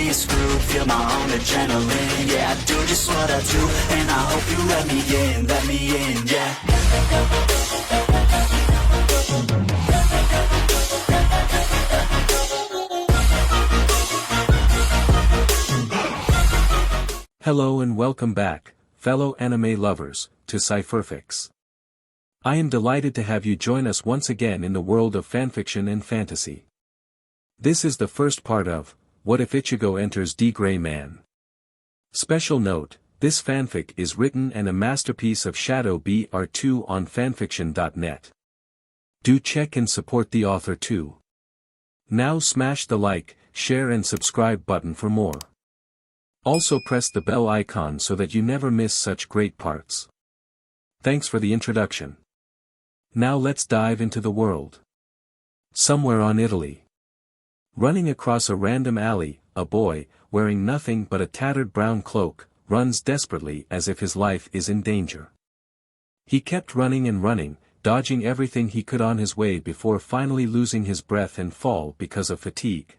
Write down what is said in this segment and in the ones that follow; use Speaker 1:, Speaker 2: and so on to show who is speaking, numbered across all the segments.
Speaker 1: be screwed, feel my own adrenaline. Yeah, I do just what I do, and I hope you let me in, yeah.
Speaker 2: Hello and welcome back, fellow anime lovers, to Cypherfics. I am delighted to have you join us once again in the world of fanfiction and fantasy. This is the first part of, What If Ichigo Enters D. Gray Man? Special note, this fanfic is written and a masterpiece of Shadow BR2 on fanfiction.net. Do check and support the author too. Now smash the like, share and subscribe button for more. Also press the bell icon so that you never miss such great parts. Thanks for the introduction. Now let's dive into the world. Somewhere on Italy. Running across a random alley, a boy, wearing nothing but a tattered brown cloak, runs desperately as if his life is in danger. He kept running and running, dodging everything he could on his way before finally losing his breath and fall because of fatigue.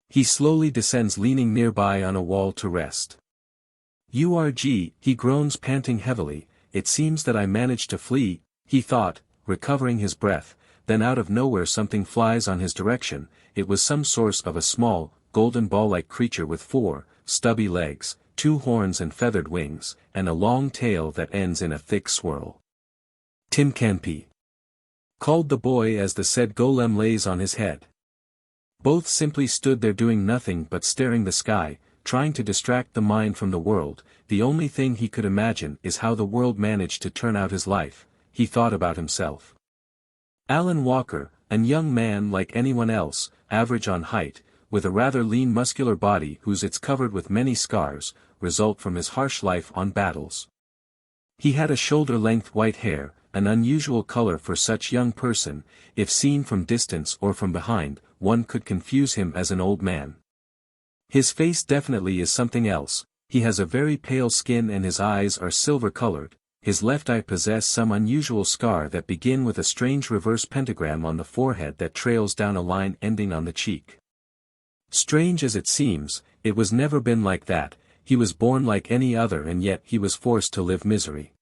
Speaker 2: He slowly descends, leaning nearby on a wall to rest. "Urg," he groans, panting heavily. "It seems that I managed to flee," he thought, recovering his breath. Then out of nowhere something flies on his direction. It was some source of a small, golden ball-like creature with 4 stubby legs, 2 horns and feathered wings, and a long tail that ends in a thick swirl. "Timkanpi," called the boy as the said golem lays on his head. Both simply stood there doing nothing but staring the sky, trying to distract the mind from the world. The only thing he could imagine is how the world managed to turn out his life. He thought about himself. Alan Walker, a young man like anyone else, average on height, with a rather lean muscular body whose it's covered with many scars, result from his harsh life on battles. He had a shoulder-length white hair, an unusual color for such young person. If seen from distance or from behind, one could confuse him as an old man. His face definitely is something else. He has a very pale skin and his eyes are silver-colored. His left eye possesses some unusual scar that begin with a strange reverse pentagram on the forehead that trails down a line ending on the cheek. Strange as it seems, it was never been like that. He was born like any other and yet he was forced to live misery.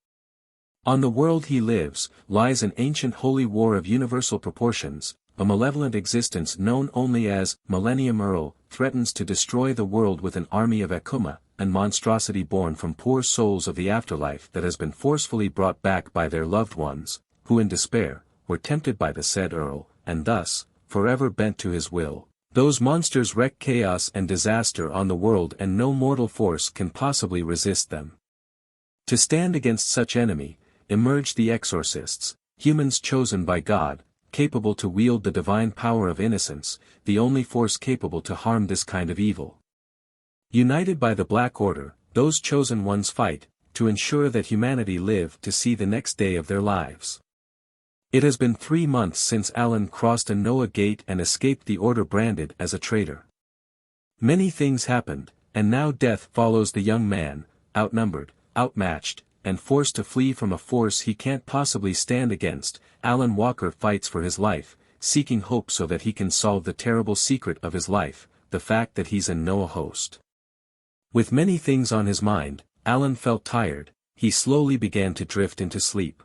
Speaker 2: On the world he lives, lies an ancient holy war of universal proportions. A malevolent existence known only as Millennium Earl threatens to destroy the world with an army of Akuma, a monstrosity born from poor souls of the afterlife that has been forcefully brought back by their loved ones, who in despair, were tempted by the said Earl, and thus, forever bent to his will. Those monsters wreak chaos and disaster on the world and no mortal force can possibly resist them. To stand against such enemy, emerged the Exorcists, humans chosen by God, capable to wield the divine power of innocence, the only force capable to harm this kind of evil. United by the Black Order, those chosen ones fight, to ensure that humanity live to see the next day of their lives. It has been 3 months since Alan crossed a Noah gate and escaped the Order branded as a traitor. Many things happened, and now death follows the young man, outnumbered, outmatched, and forced to flee from a force he can't possibly stand against. Alan Walker fights for his life, seeking hope so that he can solve the terrible secret of his life, the fact that he's a Noah host. With many things on his mind, Alan felt tired. He slowly began to drift into sleep.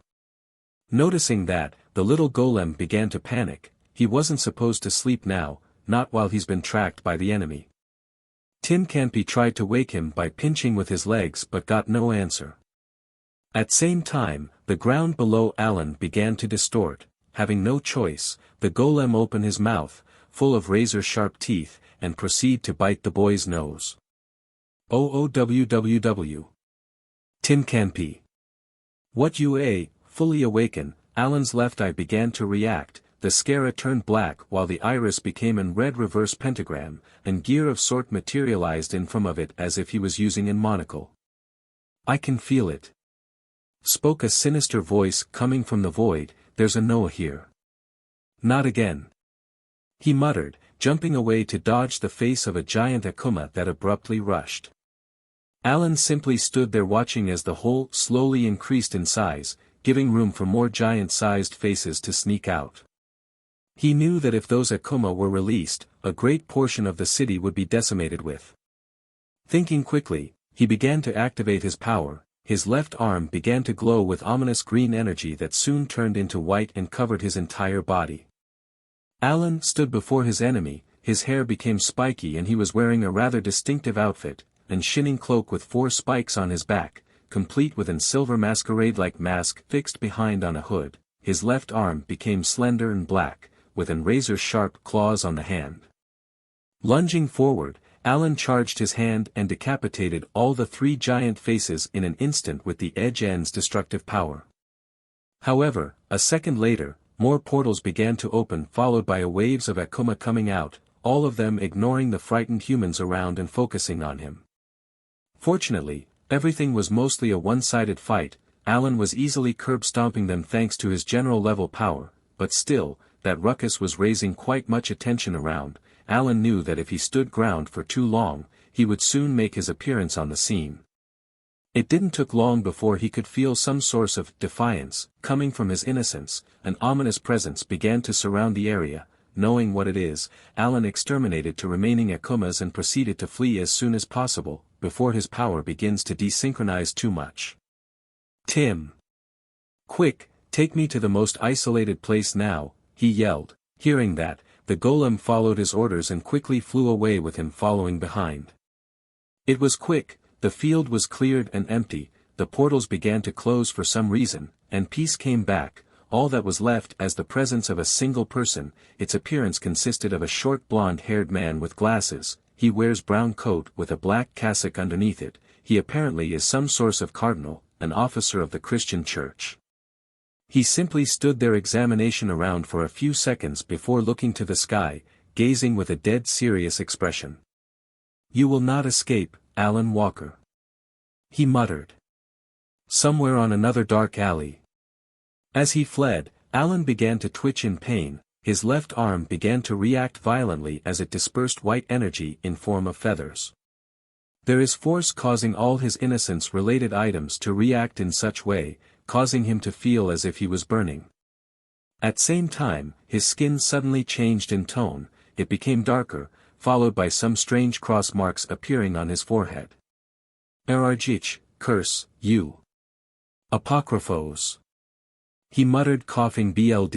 Speaker 2: Noticing that, the little golem began to panic. He wasn't supposed to sleep now, not while he's been tracked by the enemy. Timkanpi tried to wake him by pinching with his legs but got no answer. At same time, the ground below Alan began to distort. Having no choice, the golem opened his mouth, full of razor-sharp teeth, and proceed to bite the boy's nose. OOWWW. Timkanpi. What UA, fully awakened, Alan's left eye began to react, the scara turned black while the iris became an red reverse pentagram, and gear of sort materialized in from of it as if he was using a monocle. "I can feel it," spoke a sinister voice coming from the void. "There's a Noah here." "Not again," he muttered, jumping away to dodge the face of a giant Akuma that abruptly rushed. Alan simply stood there watching as the hole slowly increased in size, giving room for more giant-sized faces to sneak out. He knew that if those Akuma were released, a great portion of the city would be decimated with. Thinking quickly, he began to activate his power. His left arm began to glow with ominous green energy that soon turned into white and covered his entire body. Alan stood before his enemy, his hair became spiky and he was wearing a rather distinctive outfit, an shining cloak with 4 spikes on his back, complete with an silver masquerade-like mask fixed behind on a hood. His left arm became slender and black, with an razor-sharp claws on the hand. Lunging forward, Alan charged his hand and decapitated all the 3 giant faces in an instant with the edge end's destructive power. However, a second later, more portals began to open followed by waves of Akuma coming out, all of them ignoring the frightened humans around and focusing on him. Fortunately, everything was mostly a one-sided fight. Alan was easily curb-stomping them thanks to his general-level power, but still, that ruckus was raising quite much attention around. Alan knew that if he stood ground for too long, he would soon make his appearance on the scene. It didn't take long before he could feel some source of defiance coming from his innocence. An ominous presence began to surround the area. Knowing what it is, Alan exterminated the remaining Akumas and proceeded to flee as soon as possible, before his power begins to desynchronize too much. Tim! Quick, take me to the most isolated place now, he yelled. Hearing that, the golem followed his orders and quickly flew away with him following behind. It was quick, the field was cleared and empty, the portals began to close for some reason, and peace came back. All that was left as the presence of a single person. Its appearance consisted of a short blonde-haired man with glasses. He wears brown coat with a black cassock underneath it. He apparently is some sort of cardinal, an officer of the Christian church. He simply stood there examination around for a few seconds before looking to the sky, gazing with a dead serious expression. "You will not escape, Alan Walker," he muttered. Somewhere on another dark alley. As he fled, Alan began to twitch in pain. His left arm began to react violently as it dispersed white energy in form of feathers. There is force causing all his innocence-related items to react in such way, causing him to feel as if he was burning. At same time, his skin suddenly changed in tone, it became darker, followed by some strange cross marks appearing on his forehead. "Yoriichi, curse, you. Apocryphos," he muttered coughing bld.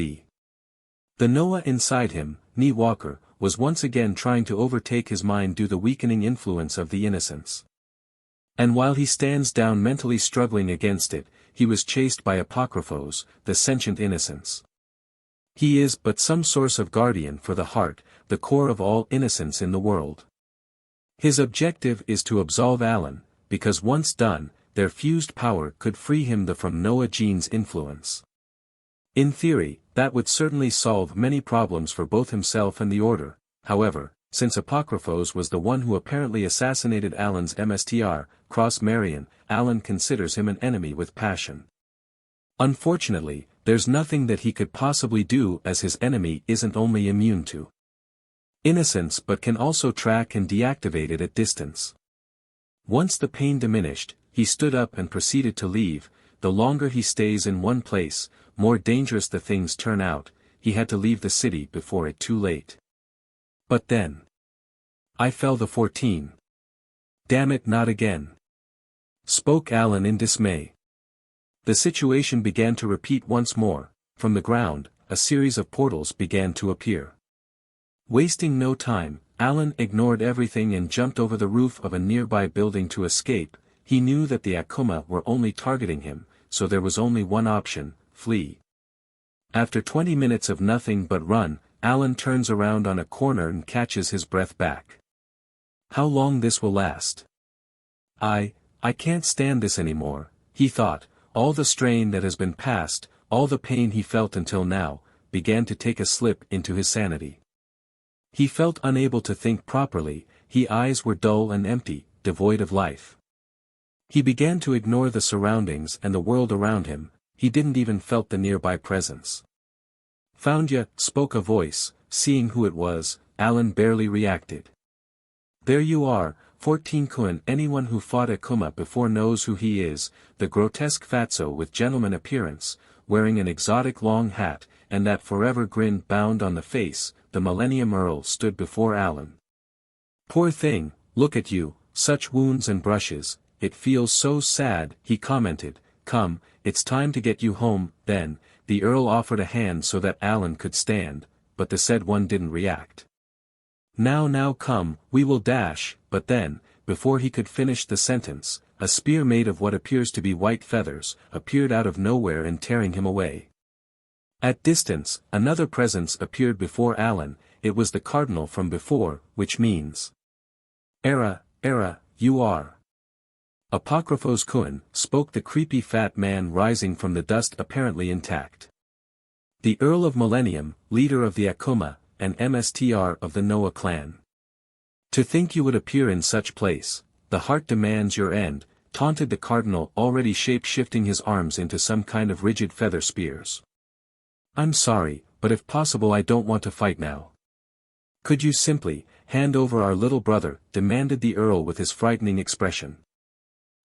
Speaker 2: The Noah inside him, Ni Walker, was once again trying to overtake his mind due to the weakening influence of the innocence. And while he stands down mentally struggling against it, he was chased by Apocryphos, the sentient innocence. He is but some source of guardian for the heart, the core of all innocence in the world. His objective is to absolve Alan, because once done, their fused power could free him from Noah Jean's influence. In theory, that would certainly solve many problems for both himself and the Order. However, since Apocryphos was the one who apparently assassinated Alan's MSTR, Cross Marion, Alan considers him an enemy with passion. Unfortunately, there's nothing that he could possibly do as his enemy isn't only immune to innocence but can also track and deactivate it at distance. Once the pain diminished, he stood up and proceeded to leave. The longer he stays in one place, more dangerous the things turn out. He had to leave the city before it too late. But then, I fell the 14. Damn it, not again, spoke Alan in dismay. The situation began to repeat once more. From the ground, a series of portals began to appear. Wasting no time, Alan ignored everything and jumped over the roof of a nearby building to escape. He knew that the Akuma were only targeting him, so there was only one option: flee. After 20 minutes of nothing but run, Alan turns around on a corner and catches his breath back. How long this will last? I can't stand this anymore, he thought. All the strain that has been passed, all the pain he felt until now, began to take a slip into his sanity. He felt unable to think properly. His eyes were dull and empty, devoid of life. He began to ignore the surroundings and the world around him. He didn't even felt the nearby presence. "Found ya," spoke a voice. Seeing who it was, Alan barely reacted. "There you are, 14 Kun." Anyone who fought Akuma before knows who he is, the grotesque fatso with gentleman appearance, wearing an exotic long hat, and that forever grin bound on the face, the Millennium Earl stood before Alan. "Poor thing, look at you, such wounds and brushes, it feels so sad," he commented. "Come, it's time to get you home." Then, the Earl offered a hand so that Alan could stand, but the said one didn't react. Now come, we will dash," but then, before he could finish the sentence, a spear made of what appears to be white feathers, appeared out of nowhere and tearing him away. At distance, another presence appeared before Alan. It was the cardinal from before, which means, Era, you are. Apocryphos Kun, spoke the creepy fat man rising from the dust apparently intact. The Earl of Millennium, leader of the Akuma, and MSTR of the Noah clan. "To think you would appear in such place, the heart demands your end," taunted the cardinal, already shape-shifting his arms into some kind of rigid feather spears. "I'm sorry, but if possible I don't want to fight now." "Could you simply hand over our little brother?" demanded the Earl with his frightening expression.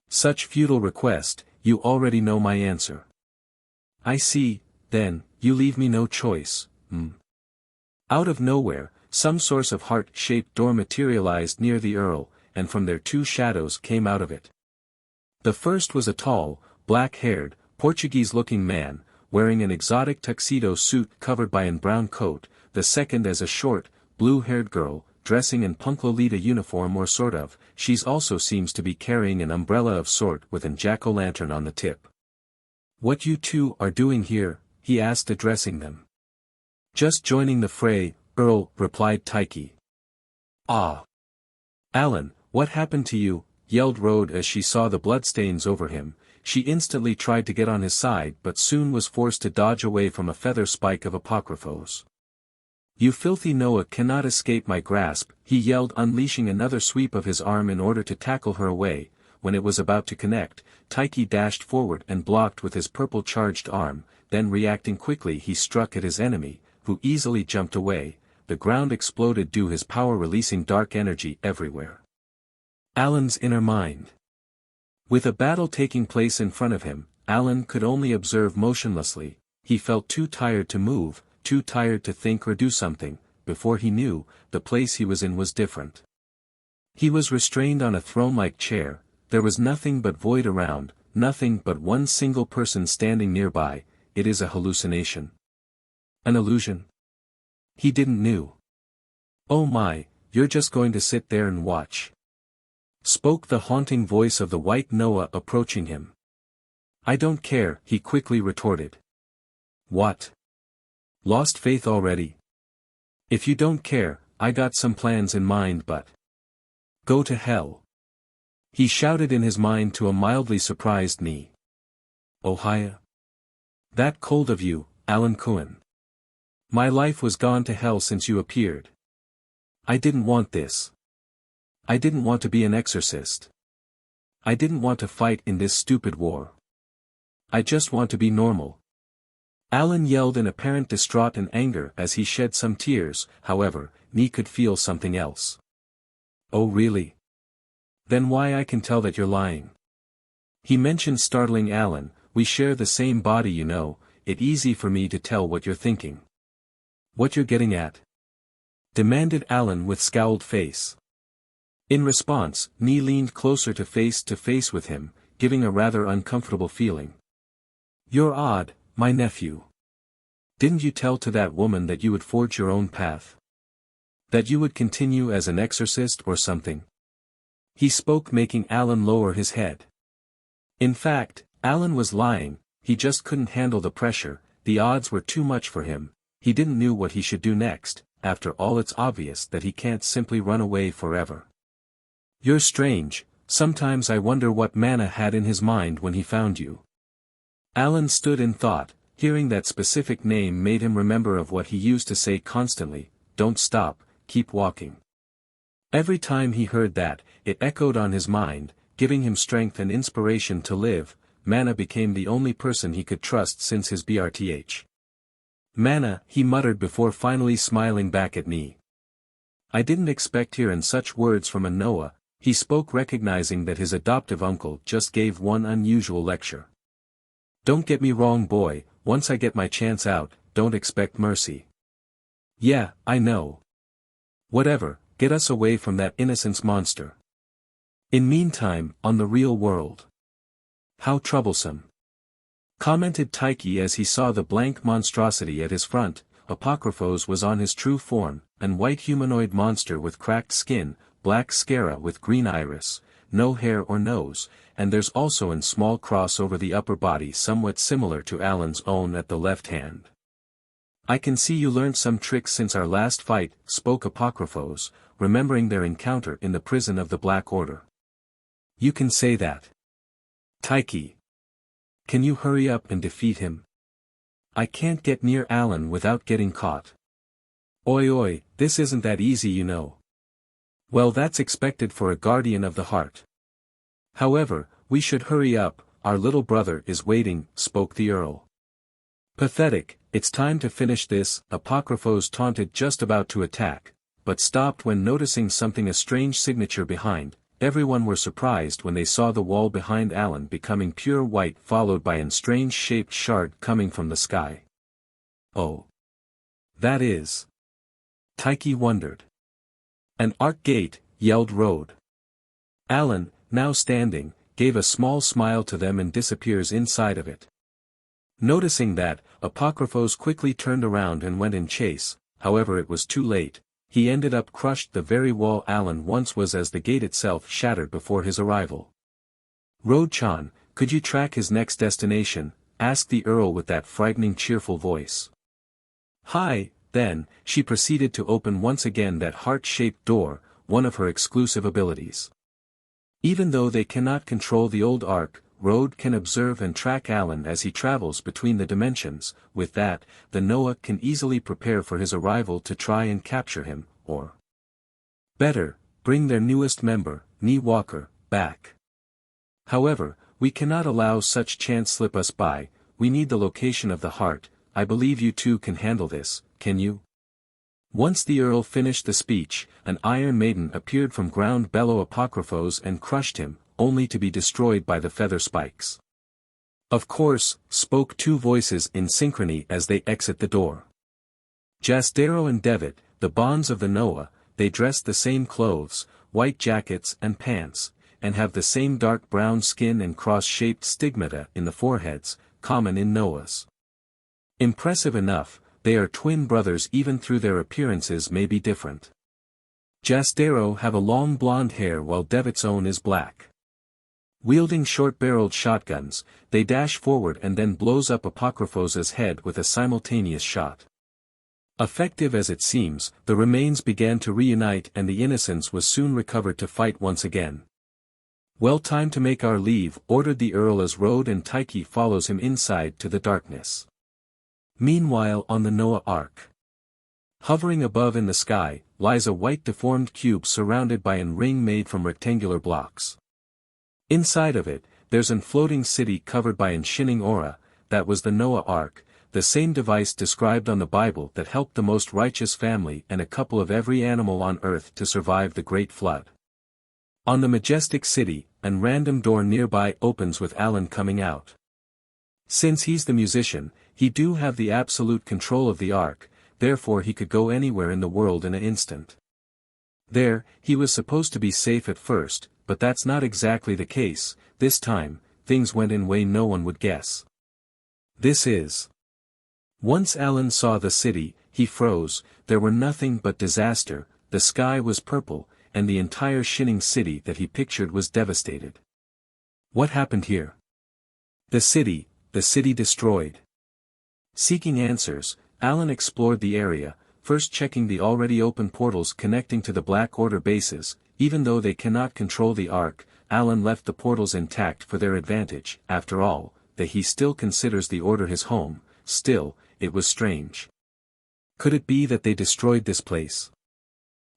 Speaker 2: "Such futile request, you already know my answer." "I see, then, you leave me no choice." Out of nowhere, some source of heart-shaped door materialized near the Earl, and from there two shadows came out of it. The first was a tall, black-haired, Portuguese-looking man, wearing an exotic tuxedo suit covered by an brown coat, the second as a short, blue-haired girl, dressing in Punk Lolita uniform or sort of. She's also seems to be carrying an umbrella of sort with an jack-o'-lantern on the tip. "What you two are doing here?" he asked addressing them. "Just joining the fray, Earl," replied Taiki. "Ah! Alan, what happened to you?" yelled Rode as she saw the bloodstains over him. She instantly tried to get on his side but soon was forced to dodge away from a feather spike of Apocryphos. "You filthy Noah cannot escape my grasp," he yelled, unleashing another sweep of his arm in order to tackle her away. When it was about to connect, Taiki dashed forward and blocked with his purple-charged arm, then reacting quickly he struck at his enemy, who easily jumped away. The ground exploded due his power releasing dark energy everywhere. Alan's inner mind. With a battle taking place in front of him, Alan could only observe motionlessly. He felt too tired to move, too tired to think or do something. Before he knew, the place he was in was different. He was restrained on a throne-like chair. There was nothing but void around, nothing but one single person standing nearby. It is a hallucination. An illusion? He didn't know. "Oh my, you're just going to sit there and watch?" spoke the haunting voice of the white Noah approaching him. "I don't care," he quickly retorted. "What? Lost faith already? If you don't care, I got some plans in mind, but go to hell," he shouted in his mind to a mildly surprised me. "Ohia? That cold of you, Alan Cohen. My life was gone to hell since you appeared. I didn't want this. I didn't want to be an exorcist. I didn't want to fight in this stupid war. I just want to be normal." Alan yelled in apparent distraught and anger as he shed some tears. However, Nee could feel something else. "Oh really? Then why I can tell that you're lying," he mentioned, startling Alan. "We share the same body, you know. It's easy for me to tell what you're thinking." "What you're getting at?" demanded Alan with scowled face. In response, Nee leaned closer to face with him, giving a rather uncomfortable feeling. "You're odd, my nephew. Didn't you tell to that woman that you would forge your own path? That you would continue as an exorcist or something?" He spoke, making Alan lower his head. In fact, Alan was lying. He just couldn't handle the pressure. The odds were too much for him. He didn't know what he should do next. After all, it's obvious that he can't simply run away forever. "You're strange. Sometimes I wonder what Mana had in his mind when he found you." Alan stood in thought. Hearing that specific name made him remember of what he used to say constantly, "Don't stop, keep walking." Every time he heard that, it echoed on his mind, giving him strength and inspiration to live. Mana became the only person he could trust since his BRTH. "Mana," he muttered before finally smiling back at me. "I didn't expect hearing such words from a Noah," he spoke, recognizing that his adoptive uncle just gave one unusual lecture. "Don't get me wrong, boy, once I get my chance out, don't expect mercy. Yeah, I know. Whatever, get us away from that innocence monster. In meantime, on the real world. How troublesome. Commented Taiki as he saw the blank monstrosity at his front. Apocryphos was on his true form, an white humanoid monster with cracked skin, black scara with green iris, no hair or nose, and there's also an small cross over the upper body somewhat similar to Alan's own at the left hand. I can see you learned some tricks since our last fight, spoke Apocryphos, remembering their encounter in the prison of the Black Order. You can say that. Taiki. Can you hurry up and defeat him? I can't get near Alan without getting caught. Oi, this isn't that easy, you know. Well, that's expected for a guardian of the heart. However, we should hurry up, our little brother is waiting, spoke the Earl. Pathetic, it's time to finish this, Apocryphos taunted, just about to attack, but stopped when noticing something, a strange signature behind. Everyone were surprised when they saw the wall behind Alan becoming pure white, followed by a strange-shaped shard coming from the sky. Oh. That is. Taiki wondered. An arc gate, yelled Rode. Alan, now standing, gave a small smile to them and disappears inside of it. Noticing that, Apocryphos quickly turned around and went in chase, however it was too late. He ended up crushed the very wall Alan once was as the gate itself shattered before his arrival. Rode-chan, could you track his next destination? Asked the Earl with that frightening cheerful voice. Hi, then, she proceeded to open once again that heart-shaped door, one of her exclusive abilities. Even though they cannot control the old arc, Rode can observe and track Alan as he travels between the dimensions. With that, the Noah can easily prepare for his arrival to try and capture him, or better, bring their newest member, Knee Walker, back. However, we cannot allow such chance slip us by. We need the location of the heart. I believe you two can handle this, can you? Once the Earl finished the speech, an Iron Maiden appeared from ground below Apocryphos and crushed him, only to be destroyed by the feather spikes. Of course, spoke two voices in synchrony as they exit the door. Jasdero and Devitt, the bonds of the Noah, they dress the same clothes, white jackets and pants, and have the same dark brown skin and cross-shaped stigmata in the foreheads, common in Noahs. Impressive enough, they are twin brothers even though their appearances may be different. Jasdero have a long blonde hair while Devitt's own is black. Wielding short-barreled shotguns, they dash forward and then blows up Apocryphos's head with a simultaneous shot. Effective as it seems, the remains began to reunite and the innocence was soon recovered to fight once again. Well, time to make our leave, ordered the Earl as Rode and Taiki follows him inside to the darkness. Meanwhile on the Noah Ark. Hovering above in the sky, lies a white deformed cube surrounded by a ring made from rectangular blocks. Inside of it, there's an floating city covered by an shining aura. That was the Noah Ark, the same device described on the Bible that helped the most righteous family and a couple of every animal on earth to survive the Great Flood. On the majestic city, an random door nearby opens with Alan coming out. Since he's the musician, he do have the absolute control of the Ark, therefore he could go anywhere in the world in an instant. There, he was supposed to be safe at first, but that's not exactly the case. This time, things went in a way no one would guess. This is. Once Alan saw the city, he froze. There were nothing but disaster, the sky was purple, and the entire shining city that he pictured was devastated. What happened here? The city destroyed. Seeking answers, Alan explored the area, first checking the already open portals connecting to the Black Order bases. Even though they cannot control the Ark, Alan left the portals intact for their advantage. After all, that he still considers the Order his home. Still, it was strange. Could it be that they destroyed this place?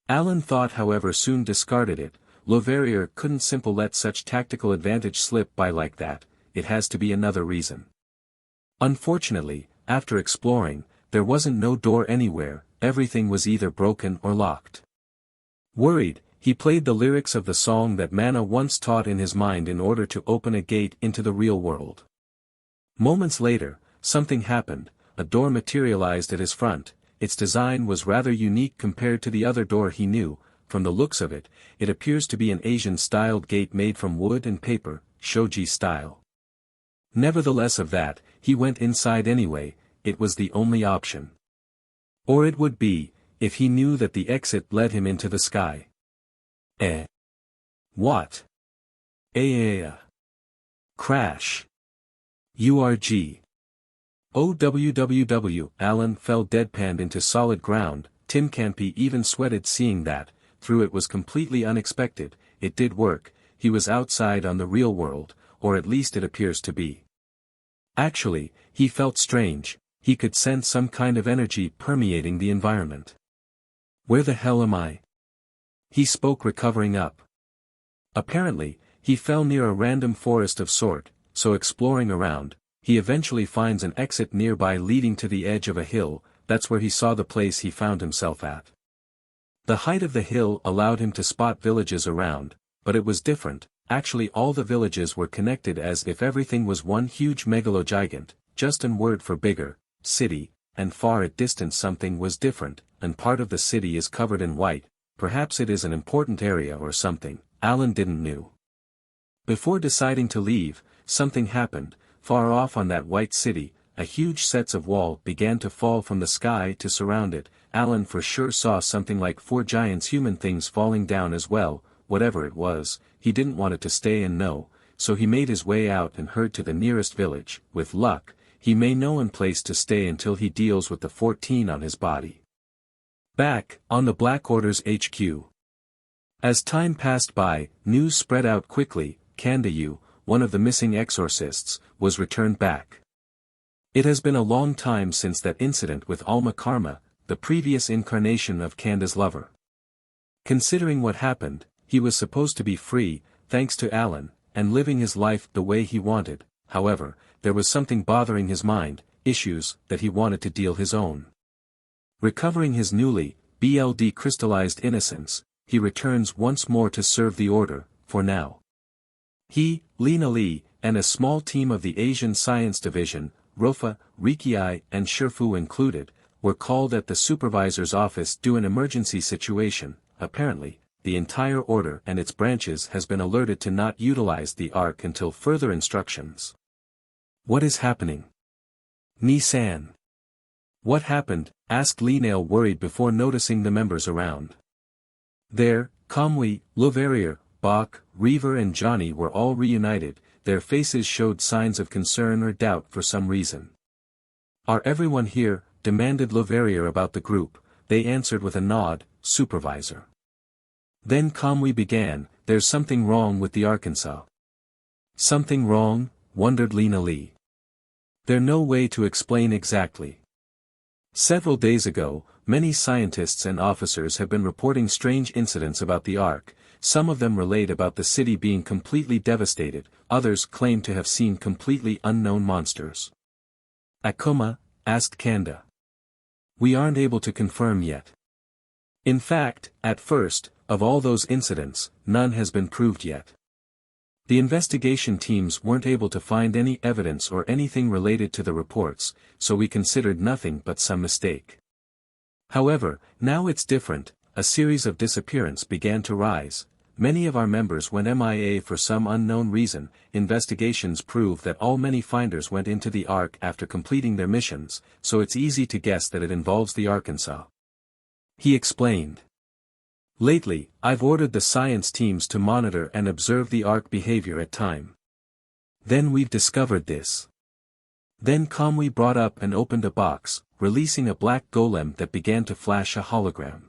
Speaker 2: Alan thought, however soon discarded it. Loverier couldn't simply let such tactical advantage slip by like that. It has to be another reason. Unfortunately, after exploring, there wasn't no door anywhere. Everything was either broken or locked. Worried, he played the lyrics of the song that Mana once taught in his mind in order to open a gate into the real world. Moments later, something happened. a door materialized at his front. Its design was rather unique compared to the other door he knew. From the looks of it, it appears to be an Asian-styled gate made from wood and paper, shoji style. Nevertheless of that, he went inside anyway. It was the only option. Or it would be, if he knew that the exit led him into the sky. What? Crash. URG. OWWW. Alan fell deadpanned into solid ground. Tim Canpy even sweated seeing that. Through it was completely unexpected. It did work. He was outside on the real world, or at least it appears to be. Actually, he felt strange. He could sense some kind of energy permeating the environment. Where the hell am I? He spoke, recovering up. Apparently, he fell near a random forest of sort, so exploring around, he eventually finds an exit nearby leading to the edge of a hill. That's where he saw the place he found himself at. The height of the hill allowed him to spot villages around, but it was different. Actually all the villages were connected as if everything was one huge megalogigant, just an word for bigger, city, and far at distance something was different, and part of the city is covered in white. Perhaps it is an important area or something, Alan didn't know. Before deciding to leave, something happened. Far off on that white city, a huge sets of wall began to fall from the sky to surround it. Alan for sure saw something like 4 giants human things falling down as well. Whatever it was, he didn't want it to stay and know, so he made his way out and hurried to the nearest village. With luck, he may know a place to stay until he deals with the 14 on his body. Back, on the Black Order's HQ. As time passed by, news spread out quickly. Kandayu, one of the missing exorcists, was returned back. It has been a long time since that incident with Alma Karma, the previous incarnation of Kanda's lover. Considering what happened, he was supposed to be free, thanks to Alan, and living his life the way he wanted. However, there was something bothering his mind, issues that he wanted to deal his own. Recovering his newly crystallized innocence, he returns once more to serve the order. For now, he, Lina Lee, and a small team of the Asian Science Division, Rofa, Rikiai and Shifu included, were called at the supervisor's office due an emergency situation. Apparently, the entire order and its branches has been alerted to not utilize the Ark until further instructions. What is happening? Ni-san. What happened? Asked Linail, worried before noticing the members around. There, Kamui, Loverier, Bach, Reaver and Johnny were all reunited. Their faces showed signs of concern or doubt for some reason. Are everyone here? Demanded Loverier about the group. They answered with a nod, supervisor. Then Kamui began, there's something wrong with the Arkansas. Something wrong? Wondered Lina Lee. There's no way to explain exactly. Several days ago, many scientists and officers have been reporting strange incidents about the Ark. Some of them relate about the city being completely devastated, others claim to have seen completely unknown monsters. Akuma? Asked Kanda. We aren't able to confirm yet. In fact, at first, of all those incidents, none has been proved yet. The investigation teams weren't able to find any evidence or anything related to the reports, so we considered nothing but some mistake. However, now it's different. A series of disappearances began to rise. Many of our members went MIA for some unknown reason. Investigations prove that many finders went into the Ark after completing their missions, so it's easy to guess that it involves the Arkansas. He explained. Lately, I've ordered the science teams to monitor and observe the Ark behavior at time. Then we've discovered this. Then Kamui brought up and opened a box, releasing a black golem that began to flash a hologram.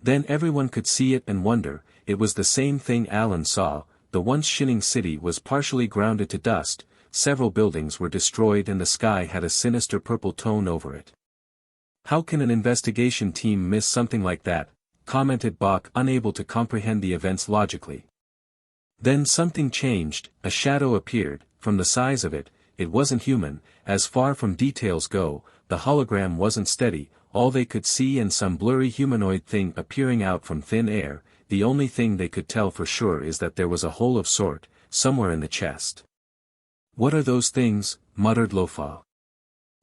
Speaker 2: Then everyone could see it and wonder. It was the same thing Alan saw. The once shining city was partially grounded to dust, several buildings were destroyed and the sky had a sinister purple tone over it. How can an investigation team miss something like that? Commented Bach, unable to comprehend the events logically. Then something changed. A shadow appeared. From the size of it, it wasn't human. As far from details go, the hologram wasn't steady. All they could see and some blurry humanoid thing appearing out from thin air. The only thing they could tell for sure is that there was a hole of sort, somewhere in the chest. What are those things? Muttered Lofa.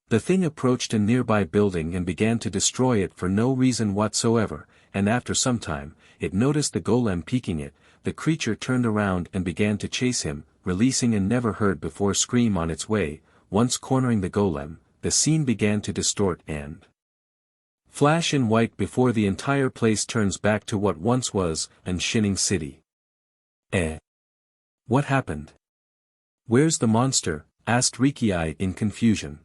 Speaker 2: The thing approached a nearby building and began to destroy it for no reason whatsoever, and after some time, it noticed the golem peeking it. The creature turned around and began to chase him, releasing a never-heard-before scream on its way. Once cornering the golem, the scene began to distort and flash in white before the entire place turns back to what once was an shining city. What happened? Where's the monster? Asked Rukia in confusion.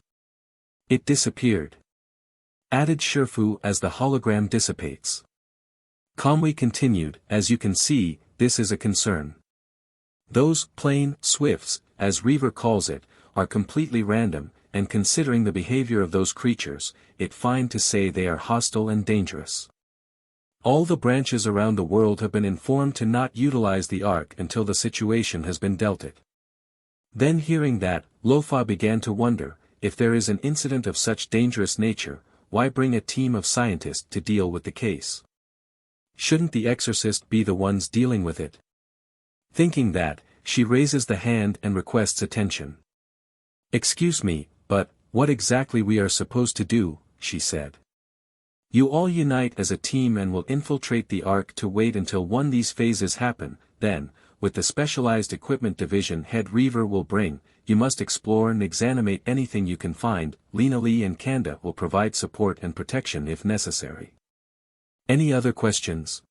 Speaker 2: It disappeared. Added Shifu as the hologram dissipates. Calmly continued, as you can see, this is a concern. Those plain swifts, as Reaver calls it, are completely random, and considering the behavior of those creatures, it's fine to say they are hostile and dangerous. All the branches around the world have been informed to not utilize the arc until the situation has been dealt it. Then hearing that, Lofa began to wonder, if there is an incident of such dangerous nature, why bring a team of scientists to deal with the case? Shouldn't the Exorcist be the ones dealing with it? Thinking that, she raises the hand and requests attention. Excuse me, but, what exactly we are supposed to do, she said. You all unite as a team and will infiltrate the Ark to wait until one of these phases happen, then, with the specialized equipment division head Reaver will bring, you must explore and examine anything you can find. Lena Lee and Kanda will provide support and protection if necessary. Any other questions?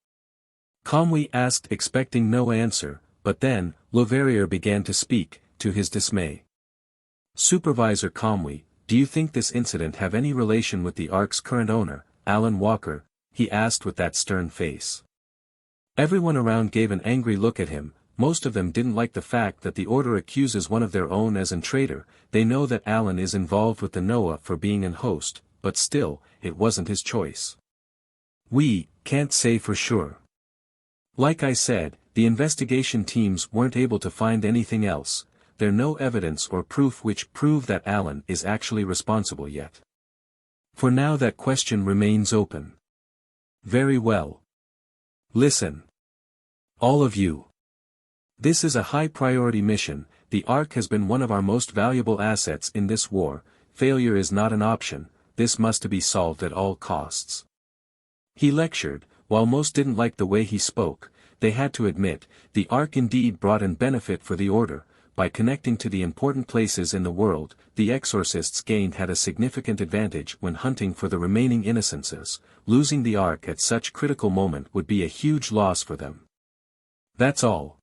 Speaker 2: Kamui asked expecting no answer, but then, Loverier began to speak, to his dismay. Supervisor Kamui, do you think this incident have any relation with the Ark's current owner, Alan Walker? He asked with that stern face. Everyone around gave an angry look at him. Most of them didn't like the fact that the Order accuses one of their own as a traitor. They know that Alan is involved with the Noah for being an host, but still, it wasn't his choice. We can't say for sure. Like I said, the investigation teams weren't able to find anything else. There's no evidence or proof which prove that Alan is actually responsible yet. For now that question remains open. Very well. Listen. All of you. This is a high-priority mission. The Ark has been one of our most valuable assets in this war. Failure is not an option. This must be solved at all costs. He lectured. While most didn't like the way he spoke, they had to admit, the Ark indeed brought in benefit for the Order. By connecting to the important places in the world, the Exorcists had a significant advantage when hunting for the remaining innocences. Losing the Ark at such critical moment would be a huge loss for them. That's all.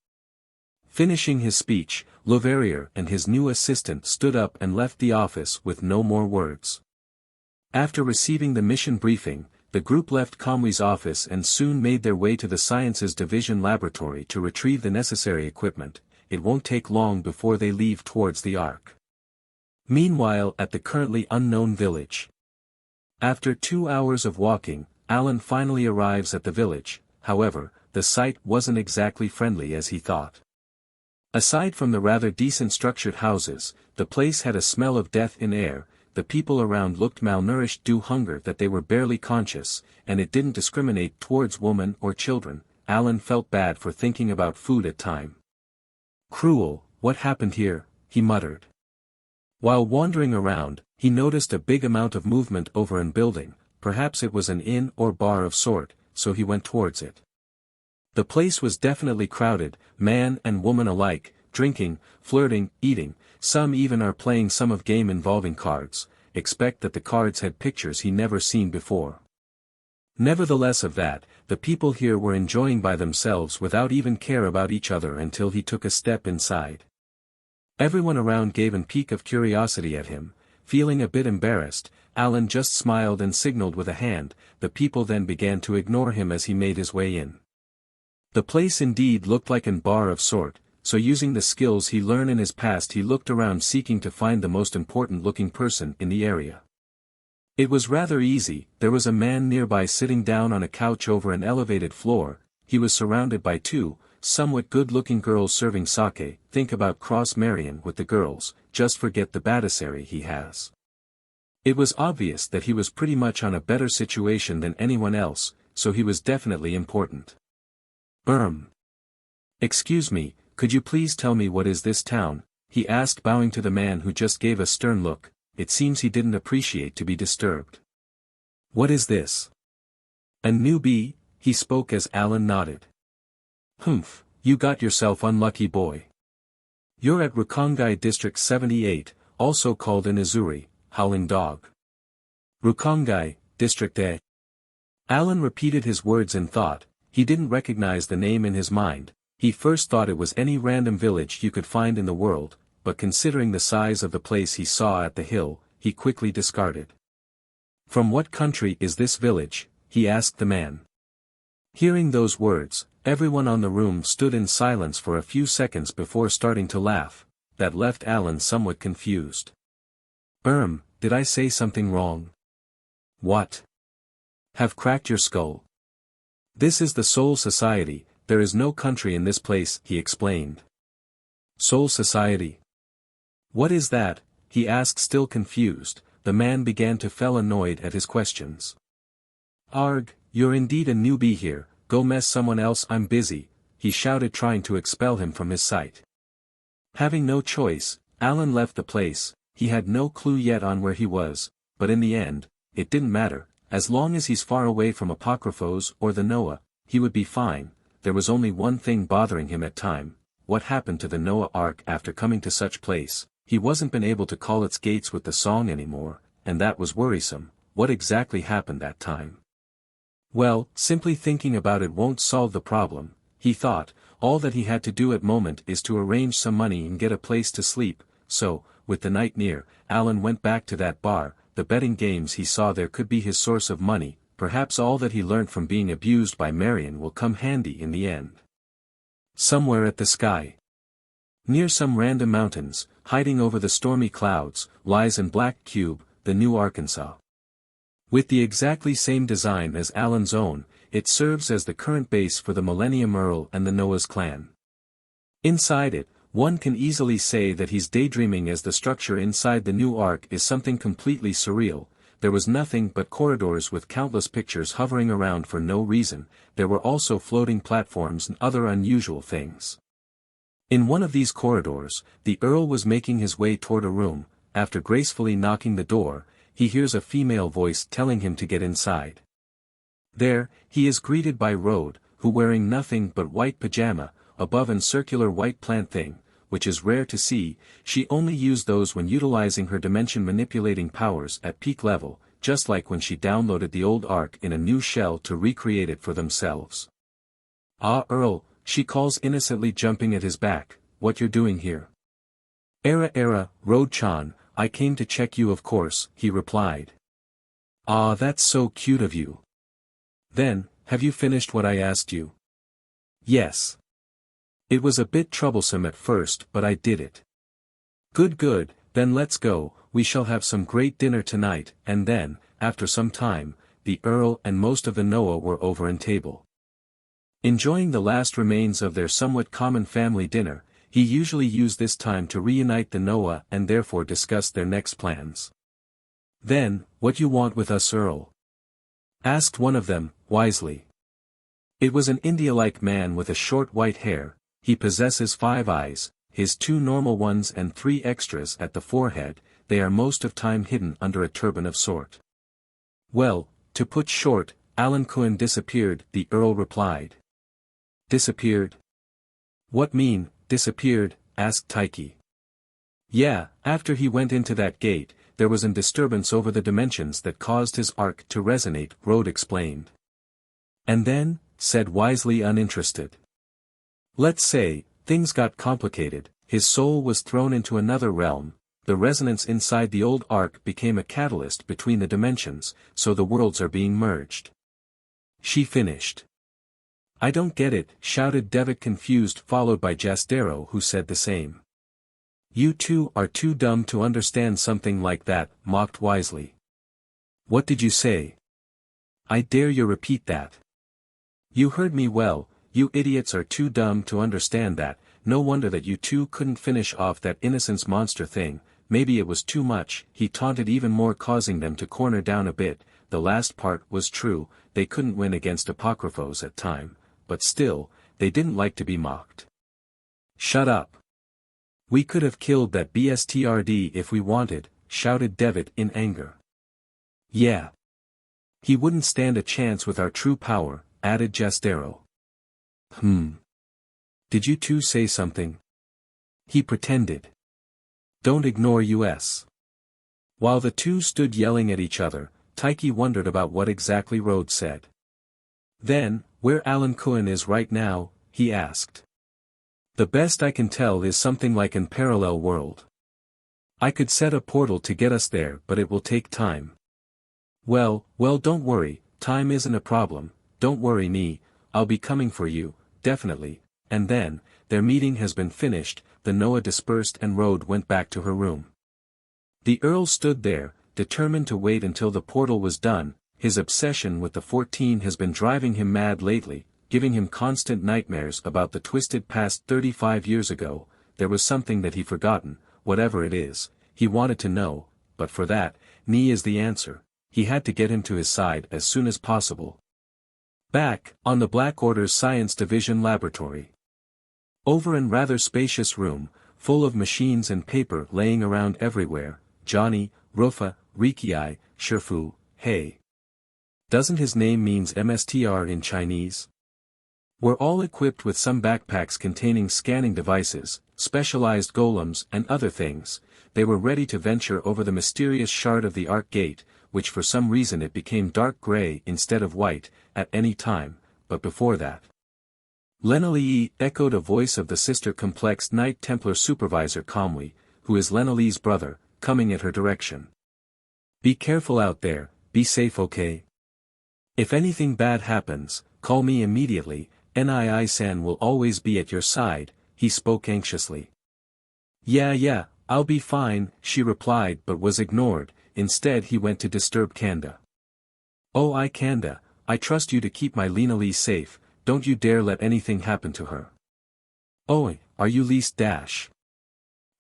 Speaker 2: Finishing his speech, Loverier and his new assistant stood up and left the office with no more words. After receiving the mission briefing, the group left Kamui's office and soon made their way to the Sciences Division laboratory to retrieve the necessary equipment. It won't take long before they leave towards the Ark. Meanwhile at the currently unknown village. After 2 hours of walking, Alan finally arrives at the village. However, the site wasn't exactly friendly as he thought. Aside from the rather decent structured houses, the place had a smell of death in air. The people around looked malnourished due to hunger that they were barely conscious, and it didn't discriminate towards women or children. Alan felt bad for thinking about food at time. Cruel, what happened here, he muttered. While wandering around, he noticed a big amount of movement over an building. Perhaps it was an inn or bar of sort, so he went towards it. The place was definitely crowded, man and woman alike, drinking, flirting, eating. Some even are playing some of game involving cards. Expect that the cards had pictures he never seen before. Nevertheless of that, the people here were enjoying by themselves without even care about each other until he took a step inside. Everyone around gave a peek of curiosity at him. Feeling a bit embarrassed, Alan just smiled and signaled with a hand. The people then began to ignore him as he made his way in. The place indeed looked like an bar of sort, so using the skills he learned in his past he looked around seeking to find the most important looking person in the area. It was rather easy. There was a man nearby sitting down on a couch over an elevated floor. He was surrounded by two, somewhat good-looking girls serving sake. Think about cross-marrying with the girls, just forget the badassery he has. It was obvious that he was pretty much on a better situation than anyone else, so he was definitely important. Excuse me, could you please tell me what is this town? He asked bowing to the man who just gave a stern look. it seems he didn't appreciate to be disturbed. What is this? A newbie? He spoke as Alan nodded. Humph, you got yourself unlucky boy. You're at Rukongai District 78, also called an Izuri, Howling Dog. Rukongai, District A. Alan repeated his words in thought. He didn't recognize the name in his mind. He first thought it was any random village you could find in the world, but considering the size of the place he saw at the hill, he quickly discarded. From what country is this village? He asked the man. Hearing those words, everyone on the room stood in silence for a few seconds before starting to laugh. That left Alan somewhat confused. Did I say something wrong? What? Have cracked your skull? This is the Soul Society, there is no country in this place, he explained. Soul Society? What is that? He asked, still confused. The man began to feel annoyed at his questions. Arg, you're indeed a newbie here, go mess someone else, I'm busy, he shouted, trying to expel him from his sight. Having no choice, Alan left the place. He had no clue yet on where he was, but in the end, it didn't matter. As long as he's far away from Apocryphos or the Noah, he would be fine. There was only one thing bothering him at time. What happened to the Noah Ark after coming to such place? He wasn't been able to call its gates with the song anymore, and that was worrisome. What exactly happened that time? Well, simply thinking about it won't solve the problem, he thought. All that he had to do at moment is to arrange some money and get a place to sleep. So, with the night near, Alan went back to that bar. The betting games he saw there could be his source of money. Perhaps all that he learned from being abused by Marion will come handy in the end. Somewhere at the sky, near some random mountains, hiding over the stormy clouds, lies an black cube, the New Arkansas. With the exactly same design as Alan's own, it serves as the current base for the Millennium Earl and the Noah's clan. Inside it, one can easily say that he's daydreaming, as the structure inside the new ark is something completely surreal. There was nothing but corridors with countless pictures hovering around for no reason. There were also floating platforms and other unusual things. In one of these corridors, the Earl was making his way toward a room. After gracefully knocking the door, he hears a female voice telling him to get inside. There, he is greeted by Rode, who wearing nothing but white pajama, above an circular white plant thing, which is rare to see. She only used those when utilizing her dimension manipulating powers at peak level, just like when she downloaded the old ark in a new shell to recreate it for themselves. Ah, Earl, she calls innocently, jumping at his back, what you're doing here? Era, Rode-chan, I came to check you, of course, he replied. Ah, that's so cute of you. Then, have you finished what I asked you? Yes. It was a bit troublesome at first, but I did it. Good, then let's go. We shall have some great dinner tonight. And then, after some time, the Earl and most of the Noah were over an table, enjoying the last remains of their somewhat common family dinner. He usually used this time to reunite the Noah and therefore discuss their next plans. Then, what you want with us, Earl? Asked one of them, wisely. It was an India-like man with a short white hair. He possesses 5 eyes, his 2 normal ones and 3 extras at the forehead. They are most of time hidden under a turban of sort. Well, to put short, Alan Cohen disappeared, the Earl replied. Disappeared? What mean, disappeared? Asked Taiki. Yeah, after he went into that gate, there was a disturbance over the dimensions that caused his arc to resonate, Rode explained. And then, said wisely, uninterested. Let's say, things got complicated, his soul was thrown into another realm. The resonance inside the old ark became a catalyst between the dimensions, so the worlds are being merged. She finished. I don't get it, shouted Devitt confused, followed by Jastero, who said the same. You two are too dumb to understand something like that, mocked wisely. What did you say? I dare you repeat that. You heard me well, you idiots are too dumb to understand that. No wonder that you two couldn't finish off that innocence monster thing. Maybe it was too much, he taunted even more, causing them to corner down a bit. The last part was true, they couldn't win against Apocryphos at time, but still, they didn't like to be mocked. Shut up. We could have killed that BSTRD if we wanted, shouted Devitt in anger. Yeah. He wouldn't stand a chance with our true power, added Jastero. Did you two say something? He pretended. Don't ignore us. While the two stood yelling at each other, Taiki wondered about what exactly Rhodes said. Then, where Alan Cohen is right now, he asked. The best I can tell is something like an parallel world. I could set a portal to get us there, but it will take time. Well, don't worry, time isn't a problem, don't worry me, I'll be coming for you, definitely. And then, their meeting has been finished, the Noah dispersed and Rhodes went back to her room. The Earl stood there, determined to wait until the portal was done. His obsession with the 14 has been driving him mad lately, giving him constant nightmares about the twisted past 35 years ago. There was something that he'd forgotten, whatever it is, he wanted to know, but for that, Ni is the answer. He had to get him to his side as soon as possible. Back, on the Black Order's Science Division laboratory. Over in rather spacious room, full of machines and paper laying around everywhere, Johnny, Rufa, Rikiai, Shifu, hey. Doesn't his name means MSTR in Chinese? Were all equipped with some backpacks containing scanning devices, specialized golems and other things. They were ready to venture over the mysterious shard of the Arc Gate, which for some reason it became dark gray instead of white, at any time, but before that. Lenali echoed a voice of the Sister Complex Knight Templar Supervisor calmly, who is Lenali's brother, coming at her direction. Be careful out there, be safe okay? If anything bad happens, call me immediately, Nii-san will always be at your side, he spoke anxiously. Yeah, I'll be fine, she replied but was ignored. Instead he went to disturb Kanda. Oh Kanda, I trust you to keep my Lena Lee safe, don't you dare let anything happen to her. Oh, are you least dash?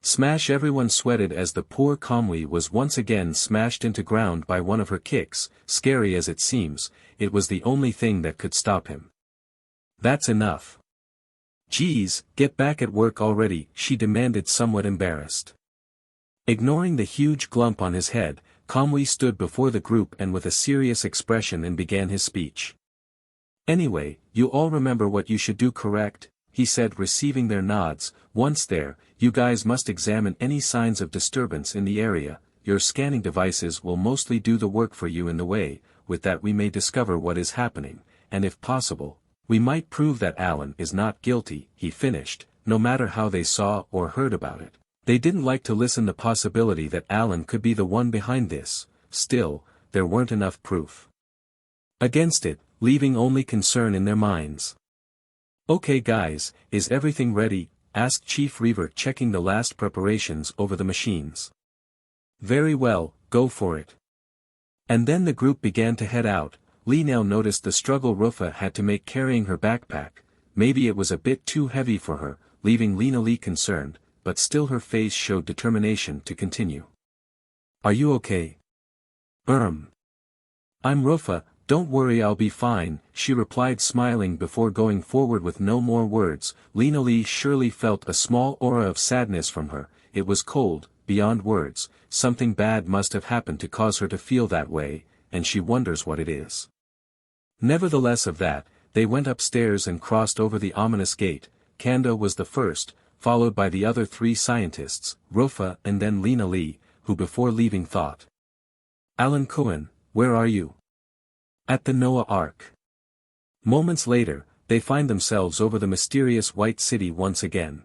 Speaker 2: Smash. Everyone sweated as the poor Kamui was once again smashed into ground by one of her kicks. Scary as it seems, it was the only thing that could stop him. That's enough. Geez, get back at work already, she demanded somewhat embarrassed. Ignoring the huge glump on his head, Kamui stood before the group and with a serious expression and began his speech. Anyway, you all remember what you should do, correct? He said, receiving their nods. Once there, you guys must examine any signs of disturbance in the area. Your scanning devices will mostly do the work for you in the way. With that we may discover what is happening, and if possible, we might prove that Alan is not guilty, he finished, no matter how they saw or heard about it. They didn't like to listen the possibility that Alan could be the one behind this. Still, there weren't enough proof against it, leaving only concern in their minds. Okay guys, is everything ready? Asked Chief Reaver, checking the last preparations over the machines. Very well, go for it. And then the group began to head out. Lee now noticed the struggle Rufa had to make carrying her backpack. Maybe it was a bit too heavy for her, leaving Lena Lee concerned, but still her face showed determination to continue. Are you okay? I'm Rufa, don't worry, I'll be fine, she replied, smiling before going forward with no more words. Lena Lee surely felt a small aura of sadness from her. It was cold, beyond words. Something bad must have happened to cause her to feel that way, and she wonders what it is. Nevertheless of that, they went upstairs and crossed over the ominous gate. Kanda was the first, followed by the other three scientists, Rufa and then Lena Lee, who before leaving thought. Alan Cohen, where are you? At the Noah Ark. Moments later, they find themselves over the mysterious White City once again.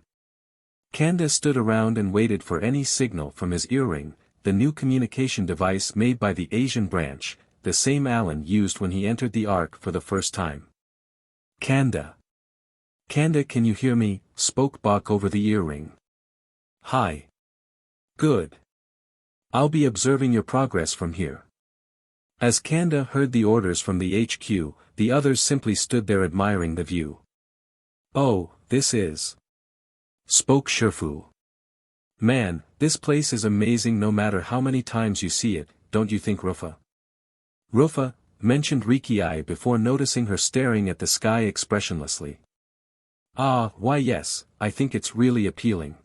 Speaker 2: Kanda stood around and waited for any signal from his earring, the new communication device made by the Asian branch, the same Alan used when he entered the Ark for the first time. Kanda, can you hear me? Spoke Bach over the earring. Hi. Good. I'll be observing your progress from here. As Kanda heard the orders from the HQ, the others simply stood there admiring the view. Oh, this is. Spoke Shifu. Man, this place is amazing no matter how many times you see it, don't you think, Rufa? Rufa, mentioned Rikiai before noticing her staring at the sky expressionlessly. Ah, why yes, I think it's really appealing.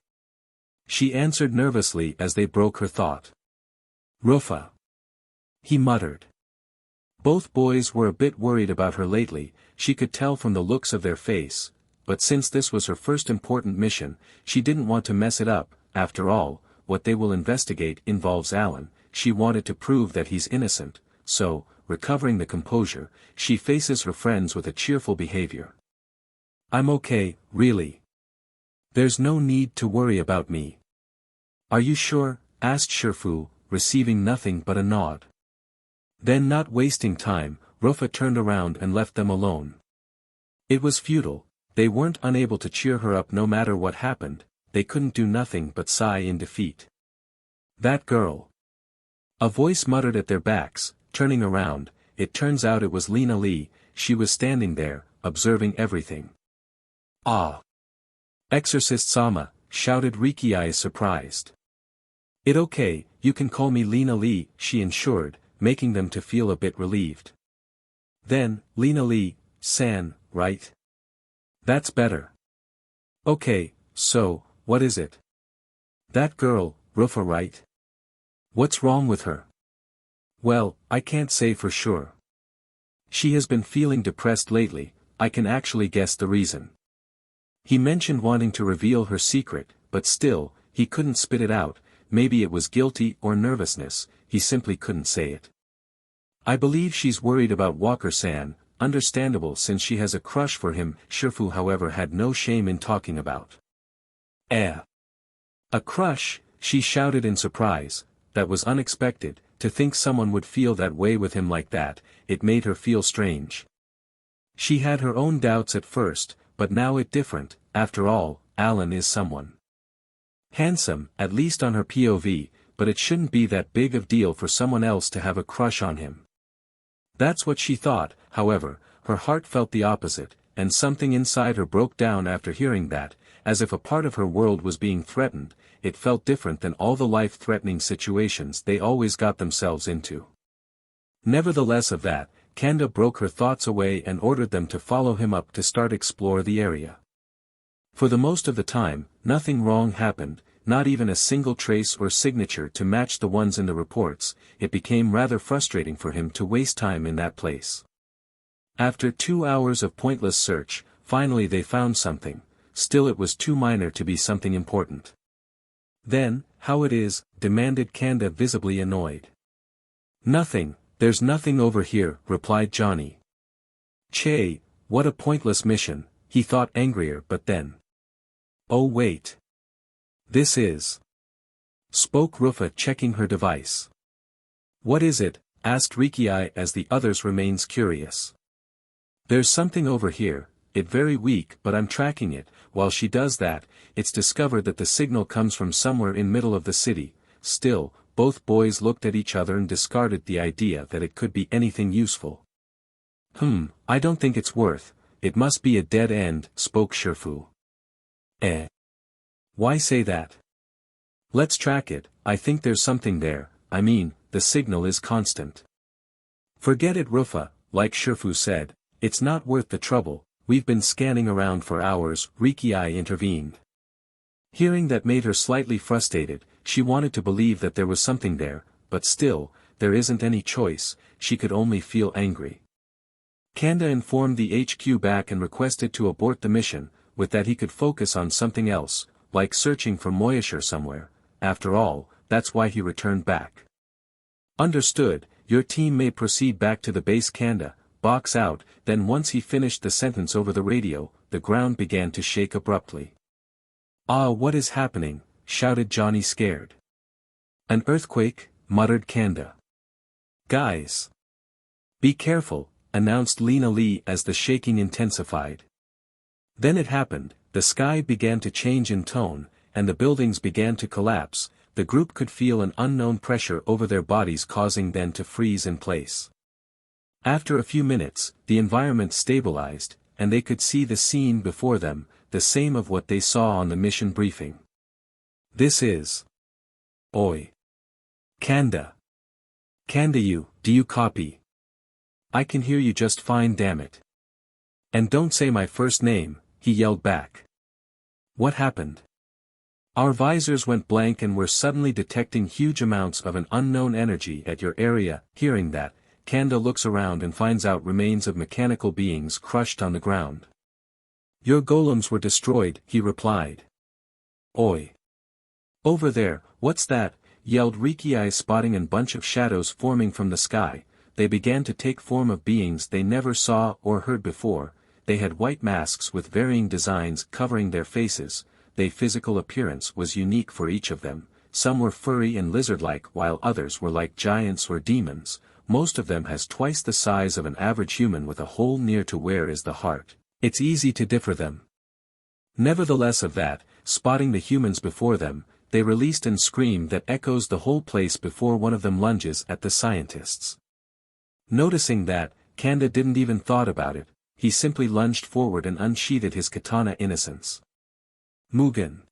Speaker 2: She answered nervously as they broke her thought. Rufa. He muttered. Both boys were a bit worried about her lately, she could tell from the looks of their face, but since this was her first important mission, she didn't want to mess it up. After all, what they will investigate involves Alan. She wanted to prove that he's innocent, so, recovering the composure, she faces her friends with a cheerful behavior. I'm okay, really. There's no need to worry about me. Are you sure? Asked Shifu, receiving nothing but a nod. Then, not wasting time, Rufa turned around and left them alone. It was futile, they weren't unable to cheer her up no matter what happened, they couldn't do nothing but sigh in defeat. That girl. A voice muttered at their backs. Turning around, it turns out it was Lena Lee. She was standing there, observing everything. Ah! Exorcist-sama, shouted Rukia, surprised. It okay, you can call me Lena Lee, she ensured, making them to feel a bit relieved. Then, Lena Lee, san, right? That's better. Okay, so, what is it? That girl, Rufa, right? What's wrong with her? Well, I can't say for sure. She has been feeling depressed lately, I can actually guess the reason. He mentioned wanting to reveal her secret, but still, he couldn't spit it out, maybe it was guilty or nervousness, he simply couldn't say it. I believe she's worried about Walker-san, understandable since she has a crush for him. Shifu however had no shame in talking about. A crush, she shouted in surprise, that was unexpected, to think someone would feel that way with him like that, it made her feel strange. She had her own doubts at first, but now it different, after all, Alan is someone. Handsome, at least on her POV, but it shouldn't be that big of deal for someone else to have a crush on him. That's what she thought, however, her heart felt the opposite, and something inside her broke down after hearing that, as if a part of her world was being threatened. It felt different than all the life-threatening situations they always got themselves into. Nevertheless of that, Kanda broke her thoughts away and ordered them to follow him up to start explore the area. For the most of the time, nothing wrong happened, not even a single trace or signature to match the ones in the reports. It became rather frustrating for him to waste time in that place. After 2 hours of pointless search, finally they found something, still it was too minor to be something important. Then, how it is, demanded Kanda visibly annoyed. Nothing, there's nothing over here, replied Johnny. Che, what a pointless mission, he thought angrier but then. Oh wait. This is. Spoke Rufa checking her device. What is it? Asked Rukia as the others remains curious. There's something over here, it very weak but I'm tracking it. While she does that, it's discovered that the signal comes from somewhere in middle of the city. Still, both boys looked at each other and discarded the idea that it could be anything useful. I don't think it's worth, it must be a dead end, spoke Shifu. Why say that? Let's track it, I think there's something there, I mean, the signal is constant. Forget it Rufa, like Shifu said, it's not worth the trouble. We've been scanning around for hours, Rukia intervened. Hearing that made her slightly frustrated, she wanted to believe that there was something there, but still, there isn't any choice, she could only feel angry. Kanda informed the HQ back and requested to abort the mission, with that he could focus on something else, like searching for Moyashir somewhere. After all, that's why he returned back. Understood, your team may proceed back to the base. Kanda box out. Then once he finished the sentence over the radio, the ground began to shake abruptly. Ah, what is happening? Shouted Johnny scared. An earthquake, muttered Kanda. Guys! Be careful, announced Lena Lee as the shaking intensified. Then it happened, the sky began to change in tone, and the buildings began to collapse. The group could feel an unknown pressure over their bodies causing them to freeze in place. After a few minutes, the environment stabilized, and they could see the scene before them, the same of what they saw on the mission briefing. This is. Oi. Kanda. Kanda, do you copy? I can hear you just fine, damn it. And don't say my first name, he yelled back. What happened? Our visors went blank and we're suddenly detecting huge amounts of an unknown energy at your area. Hearing that, Kanda looks around and finds out remains of mechanical beings crushed on the ground. Your golems were destroyed, he replied. Oi! Over there, what's that? Yelled Rukia, spotting a bunch of shadows forming from the sky. They began to take form of beings they never saw or heard before. They had white masks with varying designs covering their faces. Their physical appearance was unique for each of them. Some were furry and lizard-like while others were like giants or demons. Most of them has twice the size of an average human with a hole near to where is the heart. It's easy to differ them. Nevertheless of that, spotting the humans before them, they released a scream that echoes the whole place before one of them lunges at the scientists. Noticing that, Kanda didn't even thought about it, he simply lunged forward and unsheathed his katana innocence. Mugen.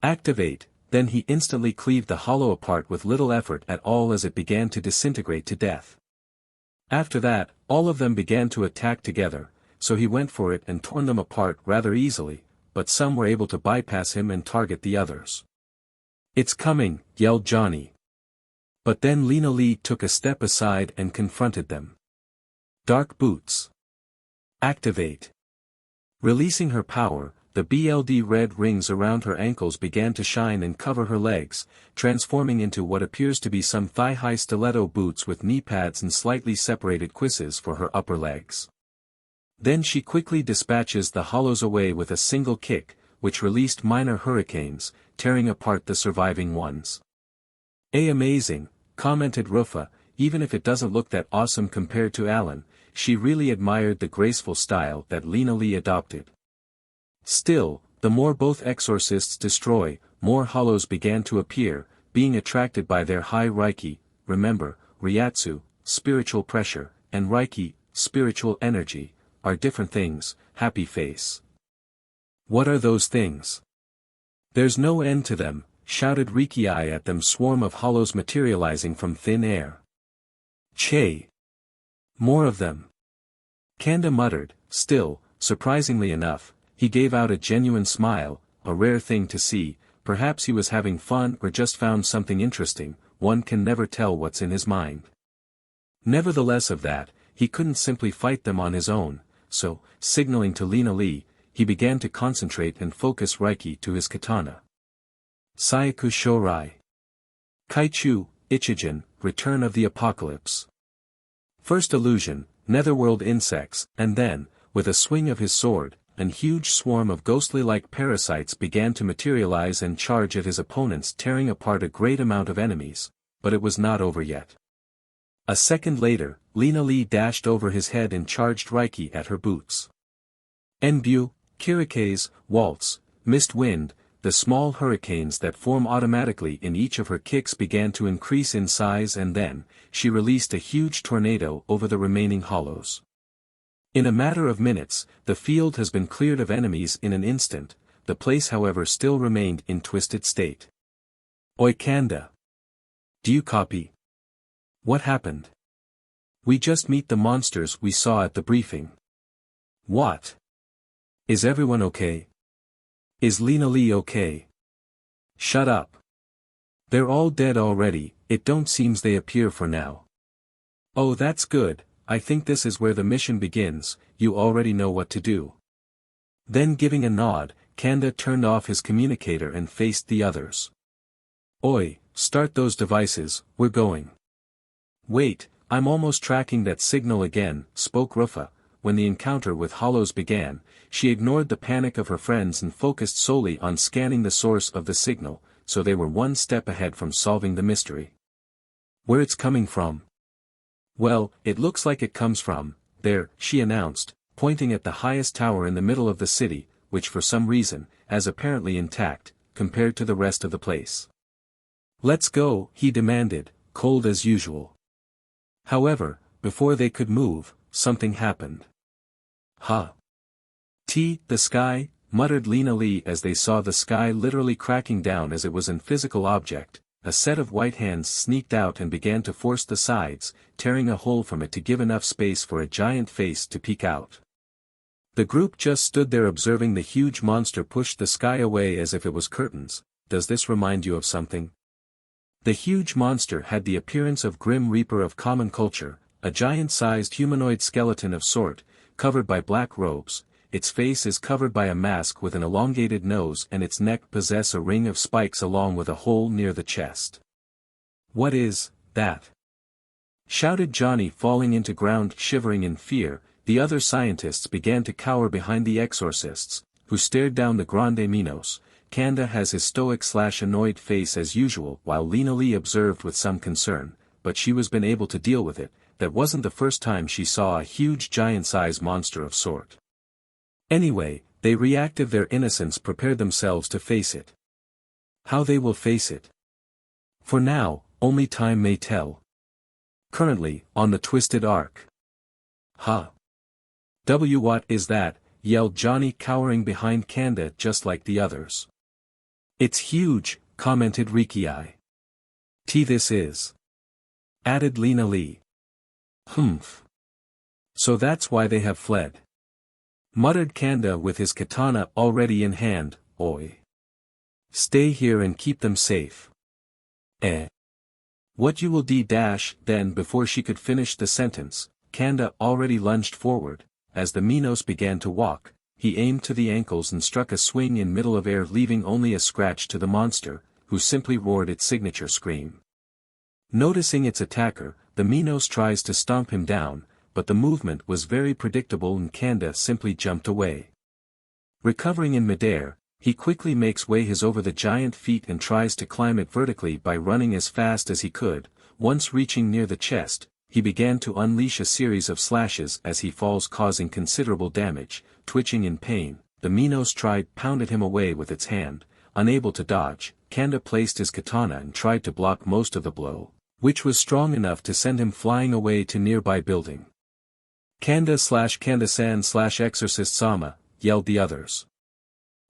Speaker 2: Activate, then he instantly cleaved the hollow apart with little effort at all as it began to disintegrate to death. After that, all of them began to attack together, so he went for it and torn them apart rather easily, but some were able to bypass him and target the others. It's coming, yelled Johnny. But then Lena Lee took a step aside and confronted them. Dark Boots. Activate. Releasing her power, the BLD red rings around her ankles began to shine and cover her legs, transforming into what appears to be some thigh-high stiletto boots with knee pads and slightly separated cuisses for her upper legs. Then she quickly dispatches the hollows away with a single kick, which released minor hurricanes, tearing apart the surviving ones. Amazing, commented Rufa, even if it doesn't look that awesome compared to Alan, she really admired the graceful style that Lena Lee adopted. Still, the more both exorcists destroy, more hollows began to appear, being attracted by their high Reiki. Remember, Ryatsu, spiritual pressure, and Reiki, spiritual energy, are different things. Happy face. What are those things? There's no end to them, shouted Rukia at them, swarm of hollows materializing from thin air. Che! More of them. Kanda muttered. Still, surprisingly enough, he gave out a genuine smile, a rare thing to see. Perhaps he was having fun or just found something interesting. One can never tell what's in his mind. Nevertheless of that, he couldn't simply fight them on his own, so, signaling to Lena Lee, he began to concentrate and focus Reiki to his katana. Saiku Shorai. Kaichu, Ichigen, Return of the Apocalypse. First illusion, netherworld insects, and then, with a swing of his sword, an huge swarm of ghostly-like parasites began to materialize and charge at his opponents, tearing apart a great amount of enemies, but it was not over yet. A second later, Lena Lee dashed over his head and charged Reiki at her boots. Enbu, Kirike's, Waltz, Mist Wind, the small hurricanes that form automatically in each of her kicks began to increase in size, and then, she released a huge tornado over the remaining hollows. In a matter of minutes, the field has been cleared of enemies in an instant. The place however still remained in twisted state. Oi Kanda. Do you copy? What happened? We just meet the monsters we saw at the briefing. What? Is everyone okay? Is Lena Lee okay? Shut up. They're all dead already. It don't seems they appear for now. Oh, that's good. I think this is where the mission begins. You already know what to do. Then giving a nod, Kanda turned off his communicator and faced the others. Oi, start those devices, we're going. Wait, I'm almost tracking that signal again, spoke Rufa. When the encounter with hollows began, she ignored the panic of her friends and focused solely on scanning the source of the signal, so they were one step ahead from solving the mystery. Where it's coming from? Well, it looks like it comes from there, she announced, pointing at the highest tower in the middle of the city, which for some reason, is apparently intact, compared to the rest of the place. Let's go, he demanded, cold as usual. However, before they could move, something happened. Huh? The sky, muttered Lena Lee as they saw the sky literally cracking down as it was an physical object. A set of white hands sneaked out and began to force the sides, tearing a hole from it to give enough space for a giant face to peek out. The group just stood there observing the huge monster push the sky away as if it was curtains, does this remind you of something? The huge monster had the appearance of Grim Reaper of common culture, a giant-sized humanoid skeleton of sort, covered by black robes. Its face is covered by a mask with an elongated nose and its neck possess a ring of spikes along with a hole near the chest. "What is that?" shouted Johnny, falling into ground shivering in fear. The other scientists began to cower behind the Exorcists, who stared down the Grande Minos. Kanda has his stoic/annoyed face as usual while Lena Lee observed with some concern, but she was been able to deal with it. That wasn't the first time she saw a huge giant-sized monster of sort. Anyway, they reactive their innocence, prepared themselves to face it. How they will face it? For now, only time may tell. Currently, on the twisted arc. Huh. What is that? Yelled Johnny, cowering behind Kanda just like the others. It's huge, commented Rukia. This is. Added Lena Lee. Humph. So that's why they have fled. Muttered Kanda with his katana already in hand. Oi. Stay here and keep them safe. What you will dash. Then before she could finish the sentence, Kanda already lunged forward. As the Minos began to walk, he aimed to the ankles and struck a swing in middle of air, leaving only a scratch to the monster, who simply roared its signature scream. Noticing its attacker, the Minos tries to stomp him down, but the movement was very predictable and Kanda simply jumped away. Recovering in midair, he quickly makes way his over the giant feet and tries to climb it vertically by running as fast as he could. Once reaching near the chest, he began to unleash a series of slashes as he falls, causing considerable damage. Twitching in pain, the Minos pounded him away with its hand. Unable to dodge, Kanda placed his katana and tried to block most of the blow, which was strong enough to send him flying away to nearby building. Kanda/Kanda-san/Exorcist Sama, yelled the others.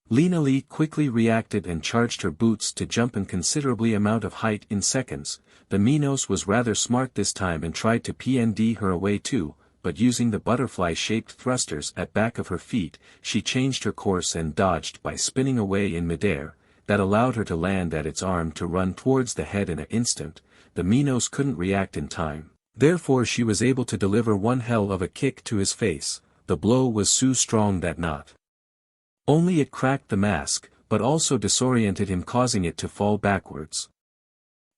Speaker 2: Lena Lee quickly reacted and charged her boots to jump in considerably amount of height in seconds. The Minos was rather smart this time and tried to PND her away too, but using the butterfly-shaped thrusters at back of her feet, she changed her course and dodged by spinning away in midair. That allowed her to land at its arm to run towards the head in an instant. The Minos couldn't react in time, therefore she was able to deliver one hell of a kick to his face. The blow was so strong that not only it cracked the mask, but also disoriented him, causing it to fall backwards.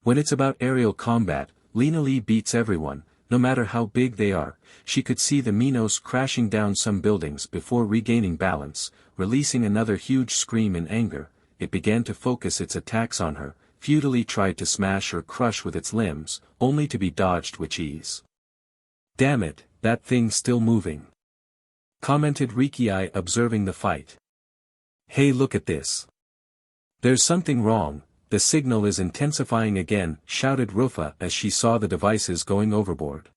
Speaker 2: When it's about aerial combat, Lena Lee beats everyone, no matter how big they are. She could see the Minos crashing down some buildings before regaining balance, releasing another huge scream in anger. It began to focus its attacks on her, futilely tried to smash or crush with its limbs, only to be dodged with ease. "Damn it, that thing's still moving," commented Rukia, observing the fight. "Hey, look at this. There's something wrong. The signal is intensifying again," shouted Rufa as she saw the devices going overboard.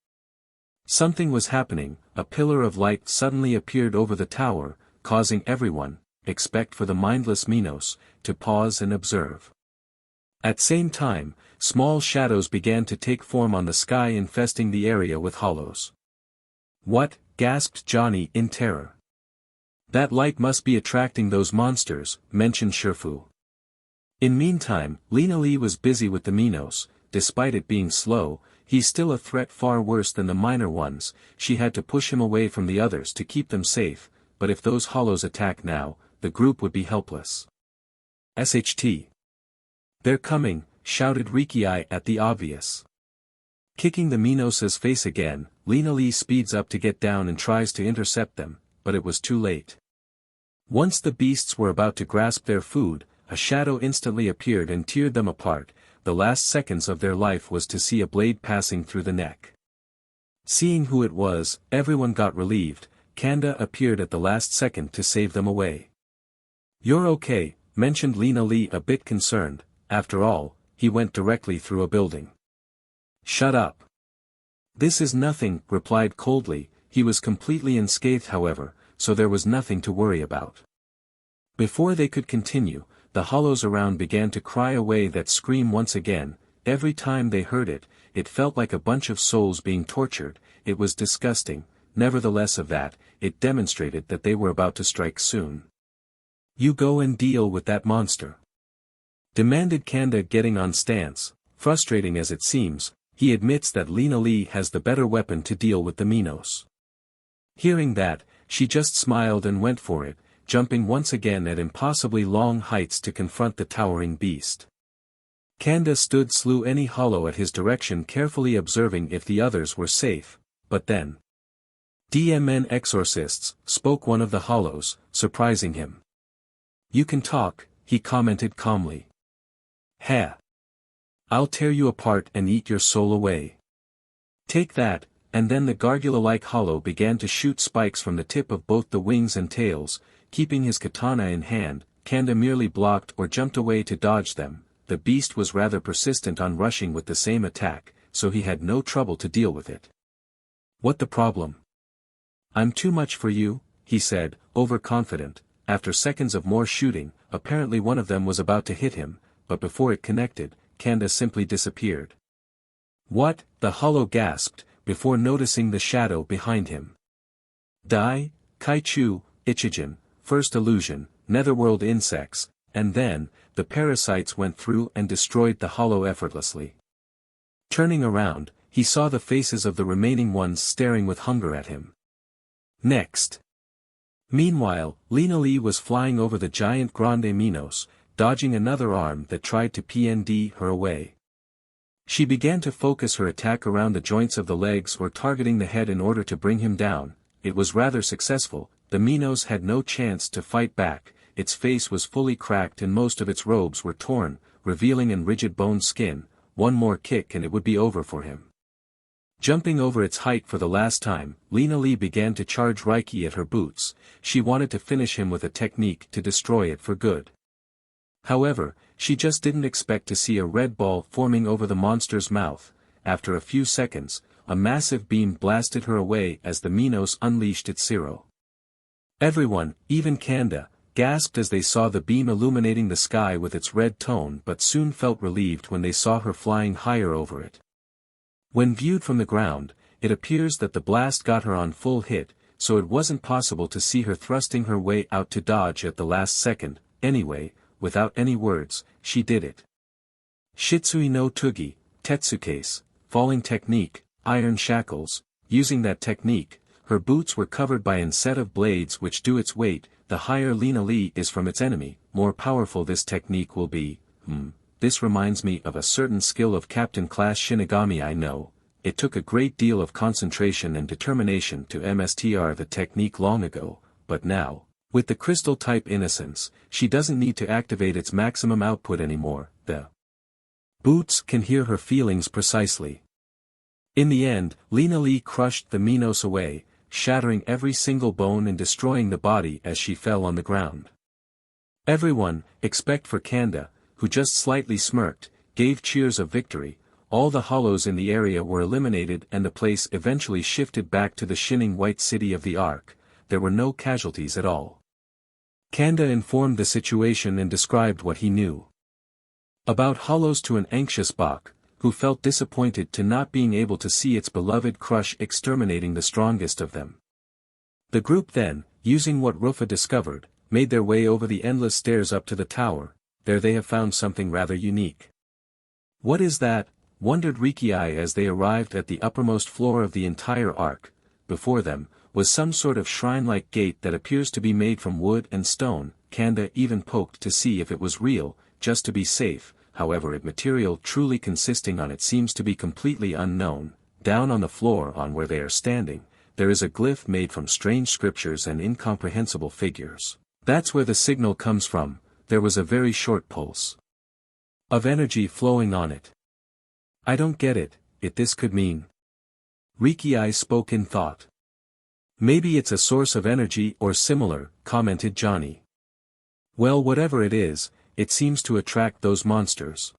Speaker 2: Something was happening. A pillar of light suddenly appeared over the tower, causing everyone, except for the mindless Minos, to pause and observe. At same time, small shadows began to take form on the sky, infesting the area with hollows. "What?" gasped Johnny in terror. "That light must be attracting those monsters," mentioned Shifu. In meantime, Lena Lee was busy with the Minos. Despite it being slow, he's still a threat far worse than the minor ones. She had to push him away from the others to keep them safe, but if those hollows attack now, the group would be helpless. "SHT. They're coming," shouted Rukia at the obvious. Kicking the Minos' face again, Lena Lee speeds up to get down and tries to intercept them, but it was too late. Once the beasts were about to grasp their food, a shadow instantly appeared and teared them apart. The last seconds of their life was to see a blade passing through the neck. Seeing who it was, everyone got relieved. Kanda appeared at the last second to save them away. "You're okay," mentioned Lena Lee, a bit concerned. After all, he went directly through a building. "Shut up. This is nothing," replied coldly. He was completely unscathed however, so there was nothing to worry about. Before they could continue, the hollows around began to cry away that scream once again. Every time they heard it, it felt like a bunch of souls being tortured. It was disgusting. Nevertheless, of that, it demonstrated that they were about to strike soon. "You go and deal with that monster," demanded Kanda, getting on stance. Frustrating as it seems, he admits that Lena Lee has the better weapon to deal with the Minos. Hearing that, she just smiled and went for it, jumping once again at impossibly long heights to confront the towering beast. Kanda stood slew any hollow at his direction, carefully observing if the others were safe, but then DMN Exorcists, spoke one of the hollows, surprising him. You can talk, he commented calmly. Ha! I'll tear you apart and eat your soul away. Take that, and then the gargula-like hollow began to shoot spikes from the tip of both the wings and tails. Keeping his katana in hand, Kanda merely blocked or jumped away to dodge them. The beast was rather persistent on rushing with the same attack, so he had no trouble to deal with it. What the problem? I'm too much for you, he said, overconfident. After seconds of more shooting, apparently one of them was about to hit him, but before it connected, Kanda simply disappeared. What? The hollow gasped, before noticing the shadow behind him. Dai, Kaichu, Ichigen, first illusion, netherworld insects, and then, the parasites went through and destroyed the hollow effortlessly. Turning around, he saw the faces of the remaining ones staring with hunger at him. Next. Meanwhile, Lena Lee was flying over the giant Grande Minos, dodging another arm that tried to PND her away. She began to focus her attack around the joints of the legs or targeting the head in order to bring him down. It was rather successful. The Minos had no chance to fight back. Its face was fully cracked and most of its robes were torn, revealing an rigid bone skin. One more kick and it would be over for him. Jumping over its height for the last time, Lena Lee began to charge Reiki at her boots. She wanted to finish him with a technique to destroy it for good. However, she just didn't expect to see a red ball forming over the monster's mouth. After a few seconds, a massive beam blasted her away as the Minos unleashed its Zero. Everyone, even Kanda, gasped as they saw the beam illuminating the sky with its red tone, but soon felt relieved when they saw her flying higher over it. When viewed from the ground, it appears that the blast got her on full hit, so it wasn't possible to see her thrusting her way out to dodge at the last second. Anyway, without any words, she did it. Shitsui no Tugi, Tetsukase, falling technique, iron shackles. Using that technique, her boots were covered by a set of blades which do its weight. The higher Lena Lee is from its enemy, more powerful this technique will be. This reminds me of a certain skill of Captain Class Shinigami I know. It took a great deal of concentration and determination to mstr the technique long ago, but now, with the crystal-type innocence, she doesn't need to activate its maximum output anymore. The boots can hear her feelings precisely. In the end, Lena Lee crushed the Minos away, shattering every single bone and destroying the body as she fell on the ground. Everyone, except for Kanda, who just slightly smirked, gave cheers of victory. All the hollows in the area were eliminated and the place eventually shifted back to the shining white city of the Ark. There were no casualties at all. Kanda informed the situation and described what he knew about hollows to an anxious Bach, who felt disappointed to not being able to see its beloved crush exterminating the strongest of them. The group then, using what Rufa discovered, made their way over the endless stairs up to the tower. There they have found something rather unique. What is that? Wondered Rukia as they arrived at the uppermost floor of the entire Ark. Before them was some sort of shrine-like gate that appears to be made from wood and stone. Kanda even poked to see if it was real, just to be safe. However, its material truly consisting on it seems to be completely unknown. Down on the floor on where they are standing, there is a glyph made from strange scriptures and incomprehensible figures. That's where the signal comes from. There was a very short pulse of energy flowing on it. I don't get it. This could mean. Rukia spoke in thought. Maybe it's a source of energy or similar, commented Johnny. Well, whatever it is, it seems to attract those monsters.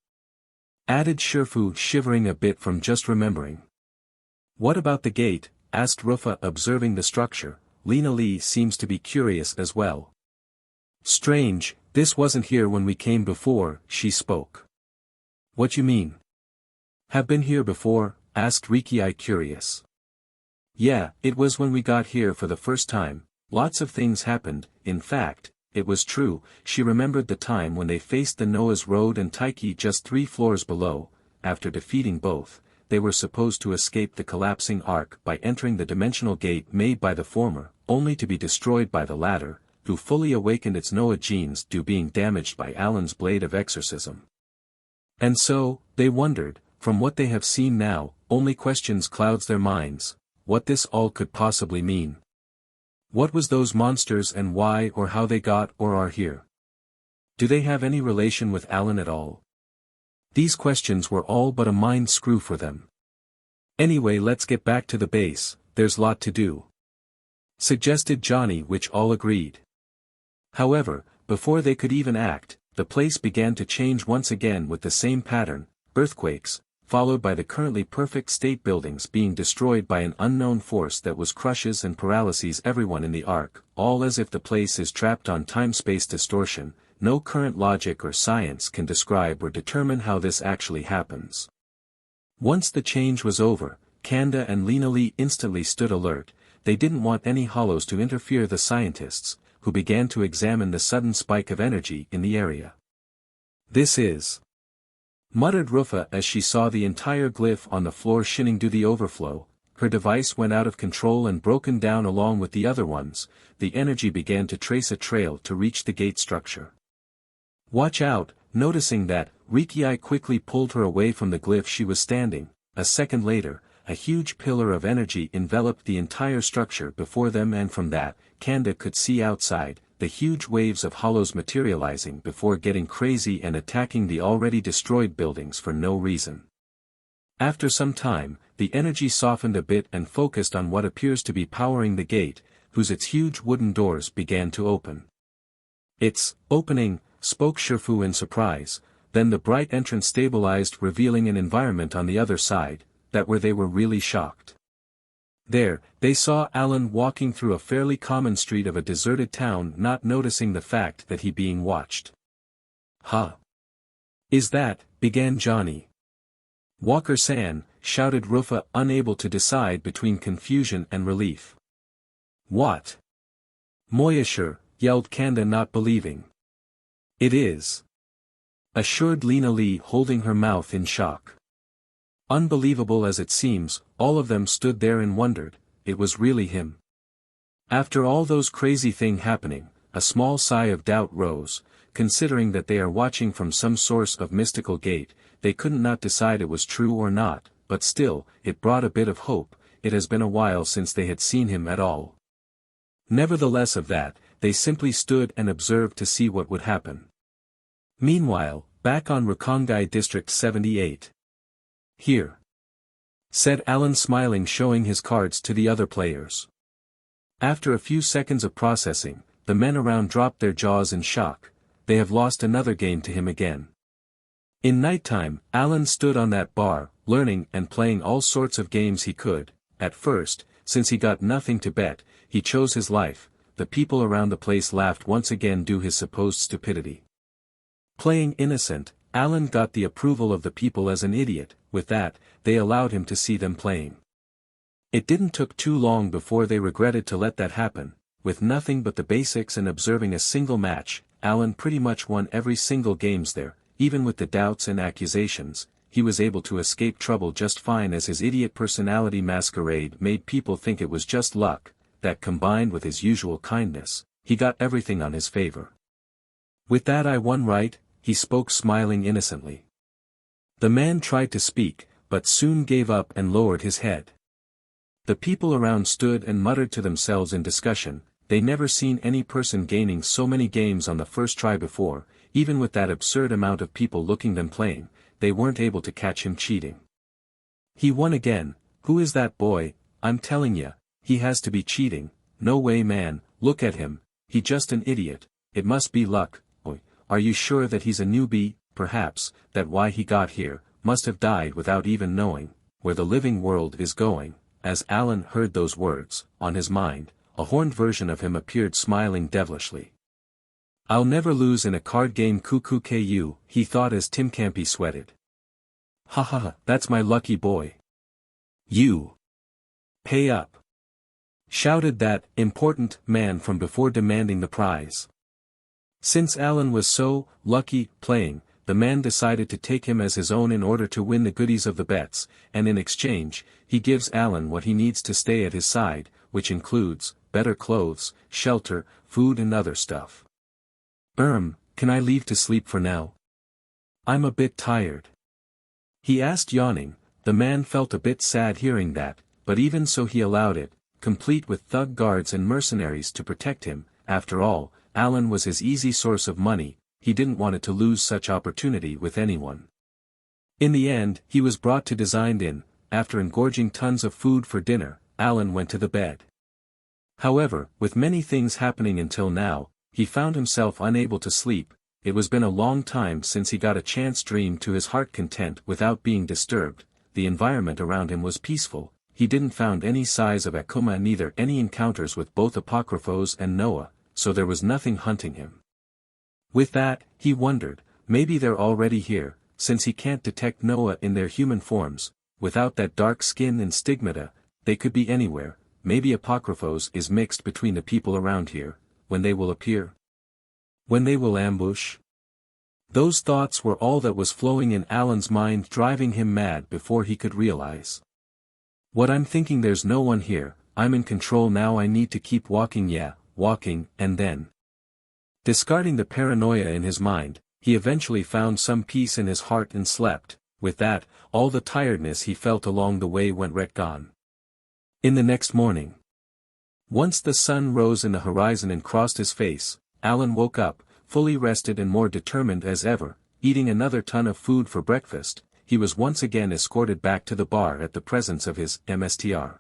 Speaker 2: Added Shifu, shivering a bit from just remembering. What about the gate? Asked Rufa, observing the structure. Lena Lee seems to be curious as well. Strange, this wasn't here when we came before, she spoke. What you mean? Have been here before? Asked Rukia, curious. Yeah, it was when we got here for the first time. Lots of things happened. In fact, it was true. She remembered the time when they faced the Noah's Road and Taiki just 3 floors below. After defeating both, they were supposed to escape the collapsing arc by entering the dimensional gate made by the former, only to be destroyed by the latter, who fully awakened its Noah genes due being damaged by Alan's blade of exorcism. And so, they wondered, from what they have seen now, only questions clouds their minds, what this all could possibly mean. What was those monsters and why or how they got or are here? Do they have any relation with Alan at all? These questions were all but a mind screw for them. Anyway, let's get back to the base, there's lot to do, suggested Johnny, which all agreed. However, before they could even act, the place began to change once again with the same pattern, earthquakes, followed by the currently perfect state buildings being destroyed by an unknown force that was crushes and paralyses everyone in the arc, all as if the place is trapped on time-space distortion. No current logic or science can describe or determine how this actually happens. Once the change was over, Kanda and Lena Lee instantly stood alert. They didn't want any hollows to interfere. The scientists, who began to examine the sudden spike of energy in the area. "This is," muttered Rufa as she saw the entire glyph on the floor shining due the overflow. Her device went out of control and broken down along with the other ones. The energy began to trace a trail to reach the gate structure. "Watch out!" Noticing that, Rukia quickly pulled her away from the glyph she was standing. A second later, a huge pillar of energy enveloped the entire structure before them, and from that, Kanda could see outside, the huge waves of hollows materializing before getting crazy and attacking the already destroyed buildings for no reason. After some time, the energy softened a bit and focused on what appears to be powering the gate, its huge wooden doors began to open. "It's opening," spoke Shifu in surprise. Then the bright entrance stabilized, revealing an environment on the other side, where they were really shocked. There, they saw Alan walking through a fairly common street of a deserted town, not noticing the fact that he being watched. "Huh? Is that," began Johnny. "Walker-san," shouted Rufa, unable to decide between confusion and relief. "What?" "Moyasure," yelled Kanda, not believing. "It is," assured Lena Lee, holding her mouth in shock. Unbelievable as it seems, all of them stood there and wondered, it was really him. After all those crazy things happening, a small sigh of doubt rose. Considering that they are watching from some source of mystical gate, they couldn't not decide it was true or not, but still, it brought a bit of hope. It has been a while since they had seen him at all. Nevertheless of that, they simply stood and observed to see what would happen. Meanwhile, back on Rukongai District 78. "Here," said Alan, smiling, showing his cards to the other players. After a few seconds of processing, the men around dropped their jaws in shock. They have lost another game to him again. In nighttime, Alan stood on that bar, learning and playing all sorts of games he could. At first, since he got nothing to bet, he chose his life. The people around the place laughed once again due his supposed stupidity. Playing innocent, Alan got the approval of the people as an idiot. With that, they allowed him to see them playing. It didn't took too long before they regretted to let that happen. With nothing but the basics and observing a single match, Alan pretty much won every single games there. Even with the doubts and accusations, he was able to escape trouble just fine, as his idiot personality masquerade made people think it was just luck, that combined with his usual kindness, he got everything on his favor. "With that I won, right?" he spoke, smiling innocently. The man tried to speak, but soon gave up and lowered his head. The people around stood and muttered to themselves in discussion. They never seen any person gaining so many games on the first try before. Even with that absurd amount of people looking them playing, they weren't able to catch him cheating. "He won again. Who is that boy? I'm telling ya, he has to be cheating. No way, man, look at him, he just an idiot. It must be luck. Oi, are you sure that he's a newbie? Perhaps, that why he got here, must have died without even knowing where the living world is going." As Alan heard those words, on his mind, a horned version of him appeared, smiling devilishly. "I'll never lose in a card game, cuckoo ku," he thought as Tim Campy sweated. "Ha ha ha, that's my lucky boy. You pay up," shouted that important man from before, demanding the prize. Since Alan was so lucky playing, the man decided to take him as his own in order to win the goodies of the bets, and in exchange, he gives Alan what he needs to stay at his side, which includes better clothes, shelter, food and other stuff. Can I leave to sleep for now? I'm a bit tired. He asked, yawning. The man felt a bit sad hearing that, but even so he allowed it, complete with thug guards and mercenaries to protect him. After all, Alan was his easy source of money, he didn't want it to lose such opportunity with anyone. In the end, he was brought to Designed Inn. After engorging tons of food for dinner, Alan went to the bed. However, with many things happening until now, he found himself unable to sleep. It was been a long time since he got a chance dream to his heart content without being disturbed. The environment around him was peaceful, he didn't found any signs of Akuma, neither any encounters with both Apocryphos and Noah, so there was nothing hunting him. With that, he wondered, maybe they're already here, since he can't detect Noah in their human forms. Without that dark skin and stigmata, they could be anywhere. Maybe Apocryphos is mixed between the people around here. When they will appear? When they will ambush? Those thoughts were all that was flowing in Alan's mind, driving him mad before he could realize. What I'm thinking, there's no one here, I'm in control now, I need to keep walking, walking, and then. Discarding the paranoia in his mind, he eventually found some peace in his heart and slept. With that, all the tiredness he felt along the way went gone. In the next morning, once the sun rose in the horizon and crossed his face, Alan woke up, fully rested and more determined as ever. Eating another ton of food for breakfast, he was once again escorted back to the bar at the presence of his MSTR.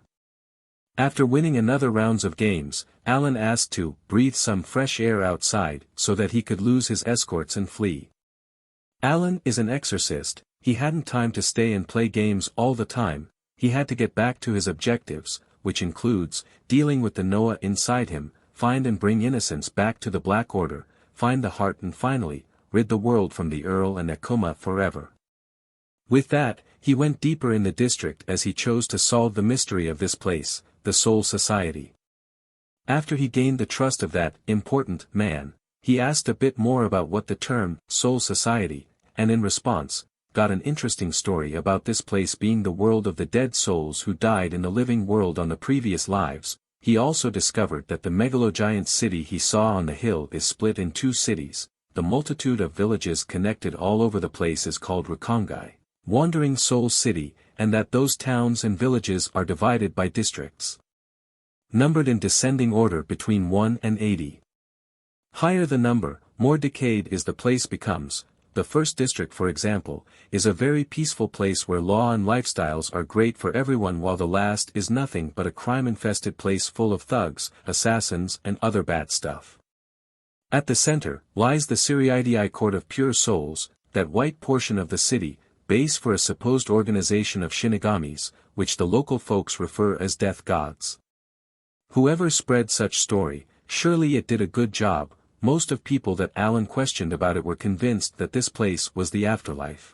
Speaker 2: After winning another rounds of games, Alan asked to breathe some fresh air outside so that he could lose his escorts and flee. Alan is an exorcist, he hadn't time to stay and play games all the time, he had to get back to his objectives, which includes dealing with the Noah inside him, find and bring innocence back to the Black Order, find the heart and finally, rid the world from the Earl and Akuma forever. With that, he went deeper in the district as he chose to solve the mystery of this place, the Soul Society. After he gained the trust of that important man, he asked a bit more about what the term Soul Society, and in response, got an interesting story about this place being the world of the dead souls who died in the living world on the previous lives. He also discovered that the megalogiant city he saw on the hill is split in two cities. The multitude of villages connected all over the place is called Rukongai, Wandering Soul City, and that those towns and villages are divided by districts, numbered in descending order between 1 and 80. Higher the number, more decayed is the place becomes. The first district, for example, is a very peaceful place where law and lifestyles are great for everyone, while the last is nothing but a crime-infested place full of thugs, assassins and other bad stuff. At the center, lies the Yoriichi Court of Pure Souls, that white portion of the city, base for a supposed organization of Shinigamis, which the local folks refer as death gods. Whoever spread such story, surely it did a good job. Most of people that Alan questioned about it were convinced that this place was the afterlife.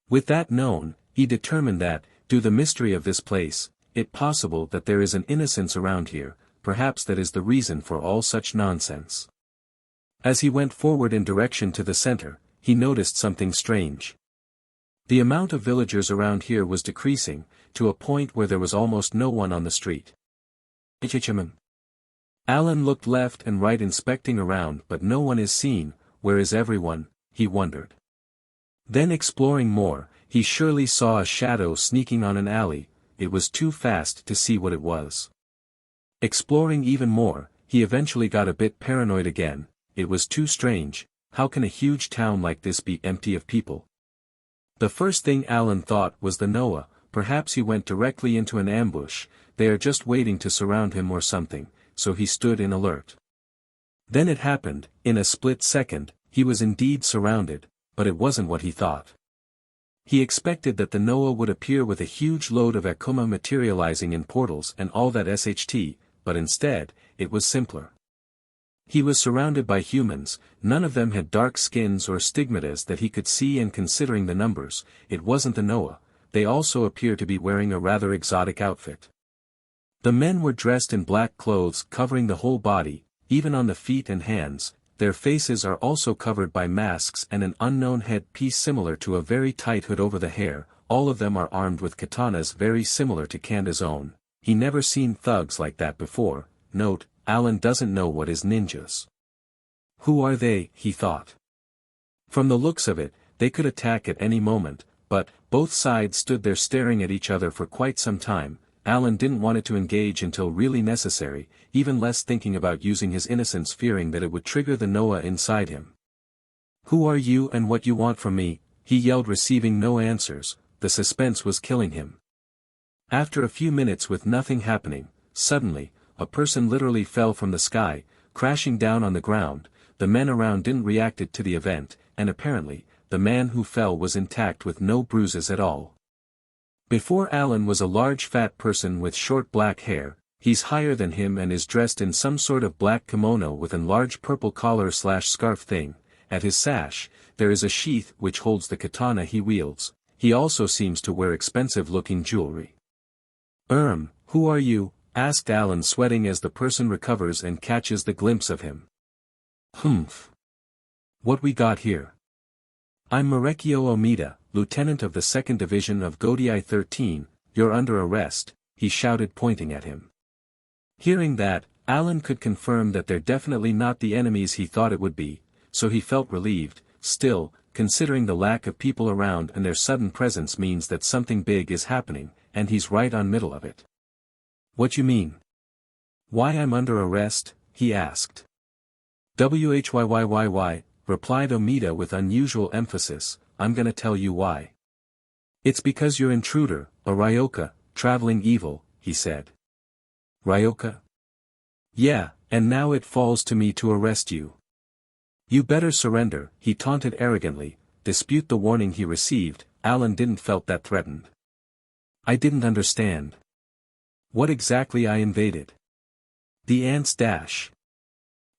Speaker 2: With that known, he determined that, due the mystery of this place, it possible that there is an innocence around here, perhaps that is the reason for all such nonsense. As he went forward in direction to the center, he noticed something strange. The amount of villagers around here was decreasing, to a point where there was almost no one on the street. Alan looked left and right inspecting around, but no one is seen. Where is everyone, he wondered. Then exploring more, he surely saw a shadow sneaking on an alley. It was too fast to see what it was. Exploring even more, he eventually got a bit paranoid again. It was too strange. How can a huge town like this be empty of people? The first thing Alan thought was the Noah. Perhaps he went directly into an ambush. They are just waiting to surround him or something. So he stood in alert. Then it happened, in a split second, he was indeed surrounded, but it wasn't what he thought. He expected that the Noah would appear with a huge load of Akuma materializing in portals and all that SHT, but instead, it was simpler. He was surrounded by humans, none of them had dark skins or stigmatas that he could see, and considering the numbers, it wasn't the Noah. They also appear to be wearing a rather exotic outfit. The men were dressed in black clothes covering the whole body, even on the feet and hands. their faces are also covered by masks and an unknown head-piece similar to a very tight hood over the hair. All of them are armed with katanas very similar to Kanda's own. He never seen thugs like that before. Note, Alan doesn't know what is ninjas. Who are they, he thought. From the looks of it, they could attack at any moment, but, both sides stood there staring at each other for quite some time. Alan didn't want it to engage until really necessary, even less thinking about using his innocence, fearing that it would trigger the Noah inside him. "Who are you and what you want from me?" he yelled, receiving no answers. The suspense was killing him. After a few minutes with nothing happening, suddenly, a person literally fell from the sky, crashing down on the ground. The men around didn't react to the event, and apparently, the man who fell was intact with no bruises at all. Before Alan was a large fat person with short black hair. He's higher than him and is dressed in some sort of black kimono with a large purple collar/scarf thing. At his sash, there is a sheath which holds the katana he wields. He also seems to wear expensive-looking jewelry. Who are you?" asked Alan, sweating as the person recovers and catches the glimpse of him. "Humph. What we got here?" "I'm Marekio Omida, lieutenant of the 2nd Division of Godai 13, you're under arrest," he shouted, pointing at him. Hearing that, Alan could confirm that they're definitely not the enemies he thought it would be, so he felt relieved. Still, considering the lack of people around and their sudden presence means that something big is happening, and he's right on middle of it. "What you mean?" "Why I'm under arrest?" he asked. "Whyy," replied Omida with unusual emphasis. "I'm gonna tell you why. It's because you're intruder, a Ryoka, traveling evil," he said. "Ryoka?" "Yeah, and now it falls to me to arrest you." "You better surrender," he taunted arrogantly. Dispute the warning he received, Alan didn't felt that threatened. "I didn't understand. What exactly I invaded?" "The ant's dash.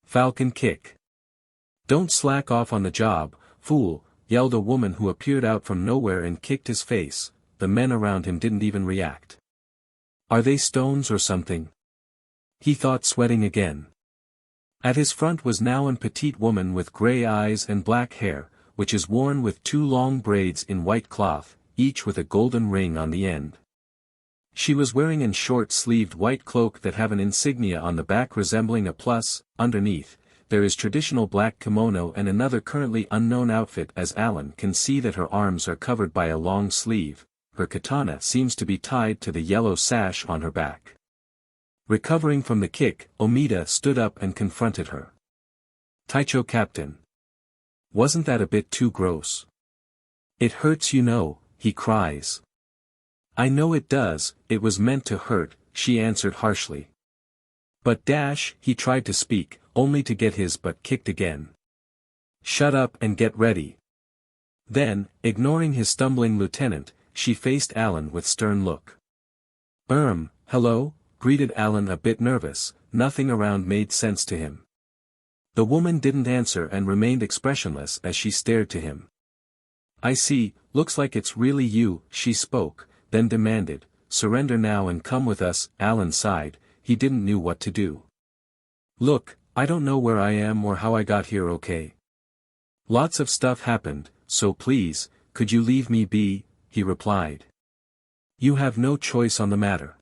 Speaker 2: Falcon kick. Don't slack off on the job, fool," yelled a woman who appeared out from nowhere and kicked his face. The men around him didn't even react. "Are they stones or something?" he thought, sweating again. At his front was now a petite woman with grey eyes and black hair, which is worn with 2 long braids in white cloth, each with a golden ring on the end. She was wearing a short-sleeved white cloak that have an insignia on the back resembling a plus. Underneath, there is traditional black kimono and another currently unknown outfit, as Alan can see that her arms are covered by a long sleeve. Her katana seems to be tied to the yellow sash on her back. Recovering from the kick, Omida stood up and confronted her. "Taicho, Captain. Wasn't that a bit too gross?" "It hurts, you know," he cries. "I know it does, it was meant to hurt," she answered harshly. "But he tried to speak, only to get his butt kicked again. "Shut up and get ready." Then, ignoring his stumbling lieutenant, she faced Alan with stern look. Hello?" greeted Alan, a bit nervous. Nothing around made sense to him. The woman didn't answer and remained expressionless as she stared to him. "I see, looks like it's really you," she spoke, then demanded, "Surrender now and come with us." Alan sighed, he didn't know what to do. "Look, I don't know where I am or how I got here, okay? Lots of stuff happened, so please, could you leave me be?" he replied. "You have no choice on the matter."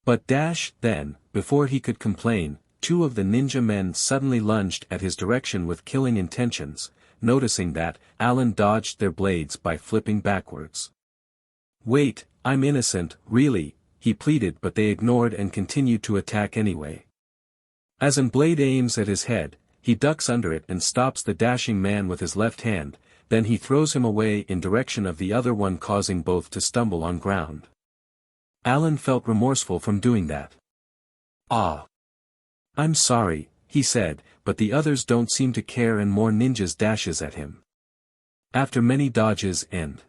Speaker 2: But then, before he could complain, 2 of the ninja men suddenly lunged at his direction with killing intentions. Noticing that, Alan dodged their blades by flipping backwards. "Wait, I'm innocent, really," he pleaded, but they ignored and continued to attack anyway. As an blade aims at his head, he ducks under it and stops the dashing man with his left hand, then he throws him away in direction of the other one, causing both to stumble on ground. Alan felt remorseful from doing that. "I'm sorry," he said, but the others don't seem to care and more ninjas dashes at him. After many dodges and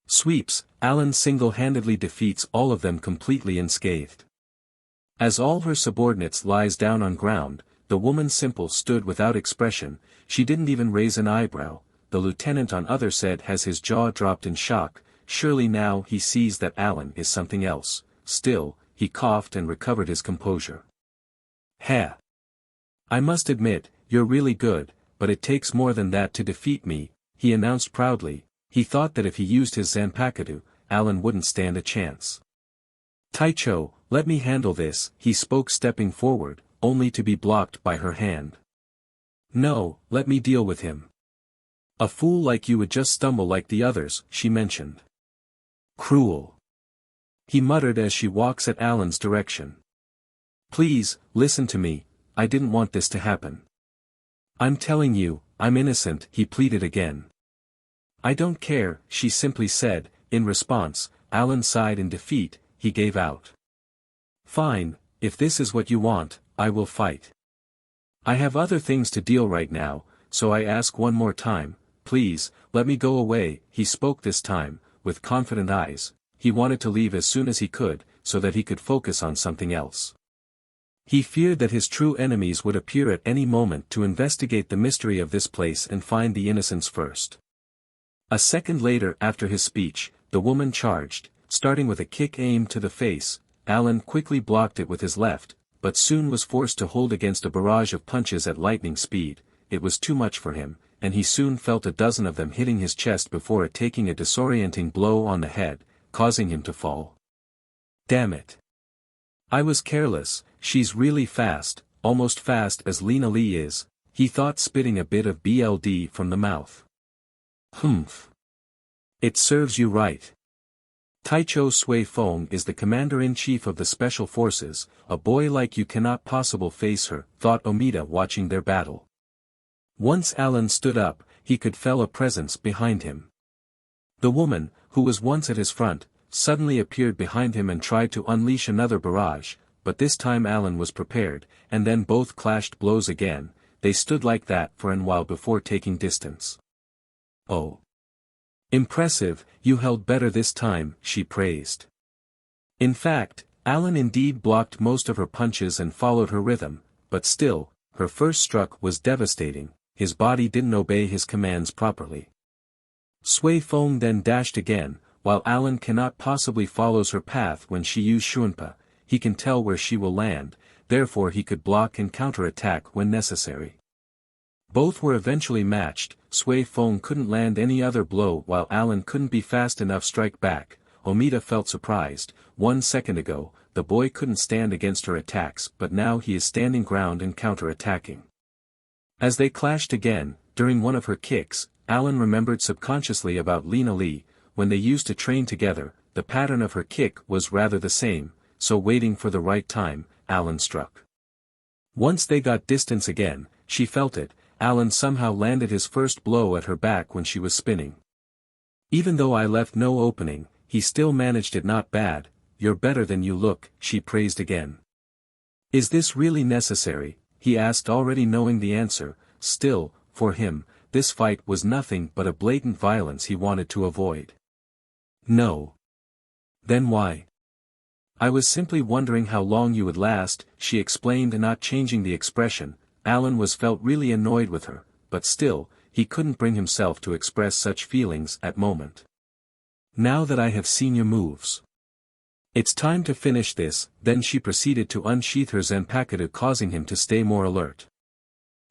Speaker 2: sweeps, Alan single-handedly defeats all of them completely unscathed. As all her subordinates lies down on ground, the woman simple stood without expression. She didn't even raise an eyebrow. The lieutenant on other side has his jaw dropped in shock. Surely now he sees that Alan is something else. Still, he coughed and recovered his composure. "I must admit, you're really good, but it takes more than that to defeat me, he announced proudly. He thought that if he used his Zanpakuto, Alan wouldn't stand a chance. Taicho, let me handle this, he spoke stepping forward, only to be blocked by her hand. No, let me deal with him. A fool like you would just stumble like the others, she mentioned. Cruel. He muttered as she walks at Alan's direction. Please, listen to me, I didn't want this to happen. I'm telling you, I'm innocent, he pleaded again. I don't care, she simply said. In response, Alan sighed in defeat. He gave out. Fine, if this is what you want, I will fight. I have other things to deal right now, so I ask one more time, please, let me go away, he spoke this time, with confident eyes. He wanted to leave as soon as he could, so that he could focus on something else. He feared that his true enemies would appear at any moment to investigate the mystery of this place and find the innocents first. A second later after his speech, the woman charged, starting with a kick aimed to the face. Alan quickly blocked it with his left, but soon was forced to hold against a barrage of punches at lightning speed. It was too much for him, and he soon felt a dozen of them hitting his chest before taking a disorienting blow on the head, causing him to fall. Damn it. I was careless, she's really fast, almost fast as Lena Lee is, he thought, spitting a bit of BLD from the mouth. Humph. It serves you right. Taicho Sui Feng is the commander-in-chief of the special forces, a boy like you cannot possibly face her, thought Omida watching their battle. Once Alan stood up, he could feel a presence behind him. The woman, who was once at his front, suddenly appeared behind him and tried to unleash another barrage, but this time Alan was prepared, and then both clashed blows again. They stood like that for a while before taking distance. Oh. Impressive, you held better this time, she praised. In fact, Alan indeed blocked most of her punches and followed her rhythm, but still, her first struck was devastating. His body didn't obey his commands properly. Sui Feng then dashed again. While Alan cannot possibly follow her path when she used Shunpa, he can tell where she will land, therefore he could block and counter-attack when necessary. Both were eventually matched. Sui Feng couldn't land any other blow while Alan couldn't be fast enough strike back. Omida felt surprised. 1 second ago, the boy couldn't stand against her attacks, but now he is standing ground and counter-attacking. As they clashed again, during one of her kicks, Alan remembered subconsciously about Lena Lee. When they used to train together, the pattern of her kick was rather the same, so waiting for the right time, Alan struck. Once they got distance again, she felt it. Alan somehow landed his first blow at her back when she was spinning. Even though I left no opening, he still managed it. Not bad, you're better than you look, she praised again. Is this really necessary? He asked, already knowing the answer. Still, for him, this fight was nothing but a blatant violence he wanted to avoid. No. Then why? I was simply wondering how long you would last, she explained, not changing the expression. Alan felt really annoyed with her, but still, he couldn't bring himself to express such feelings at moment. Now that I have seen your moves. It's time to finish this. Then she proceeded to unsheath her Zanpakuto, causing him to stay more alert.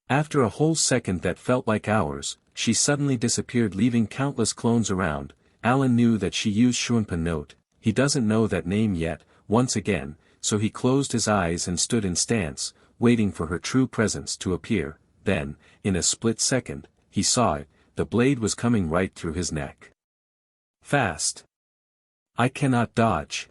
Speaker 2: After a whole second that felt like hours, she suddenly disappeared, leaving countless clones around. Alan knew that she used Shunpa note. He doesn't know that name yet, once again, so he closed his eyes and stood in stance, waiting for her true presence to appear. Then, in a split second, he saw it. The blade was coming right through his neck. Fast. I cannot dodge.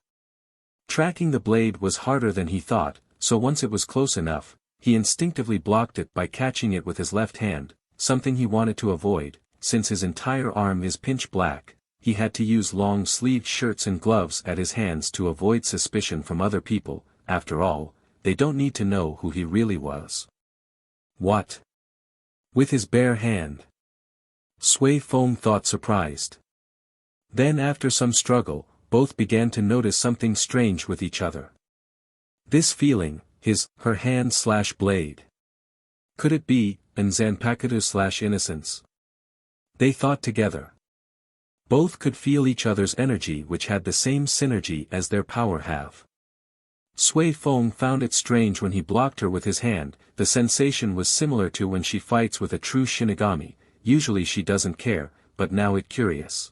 Speaker 2: Tracking the blade was harder than he thought, so once it was close enough, he instinctively blocked it by catching it with his left hand, something he wanted to avoid. Since his entire arm is pitch black, he had to use long-sleeved shirts and gloves at his hands to avoid suspicion from other people. After all, they don't need to know who he really was. What? With his bare hand? Sui Feng thought, surprised. Then after some struggle, both began to notice something strange with each other. This feeling, her hand/blade. Could it be, an Zanpakuto/innocence? They thought together. Both could feel each other's energy, which had the same synergy as their power have. Sui Feng found it strange when he blocked her with his hand. The sensation was similar to when she fights with a true Shinigami. Usually she doesn't care, but now it curious.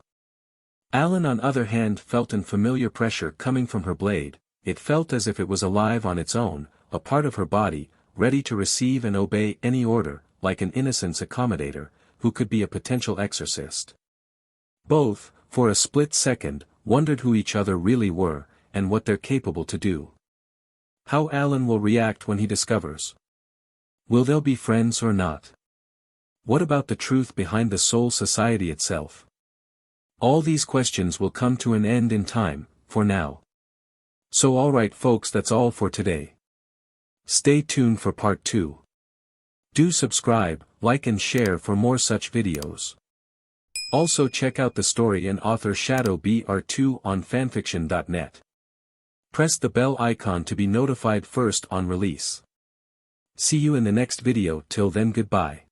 Speaker 2: Alan on other hand felt an familiar pressure coming from her blade. It felt as if it was alive on its own, a part of her body, ready to receive and obey any order, like an innocence accommodator, who could be a potential exorcist. Both, for a split second, wondered who each other really were, and what they're capable to do. How Alan will react when he discovers. Will they be friends or not? What about the truth behind the soul society itself? All these questions will come to an end in time, for now. So alright folks, that's all for today. Stay tuned for part 2. Do subscribe, like and share for more such videos. Also check out the story and author Shadow BR2 on fanfiction.net. Press the bell icon to be notified first on release. See you in the next video. Till then, goodbye.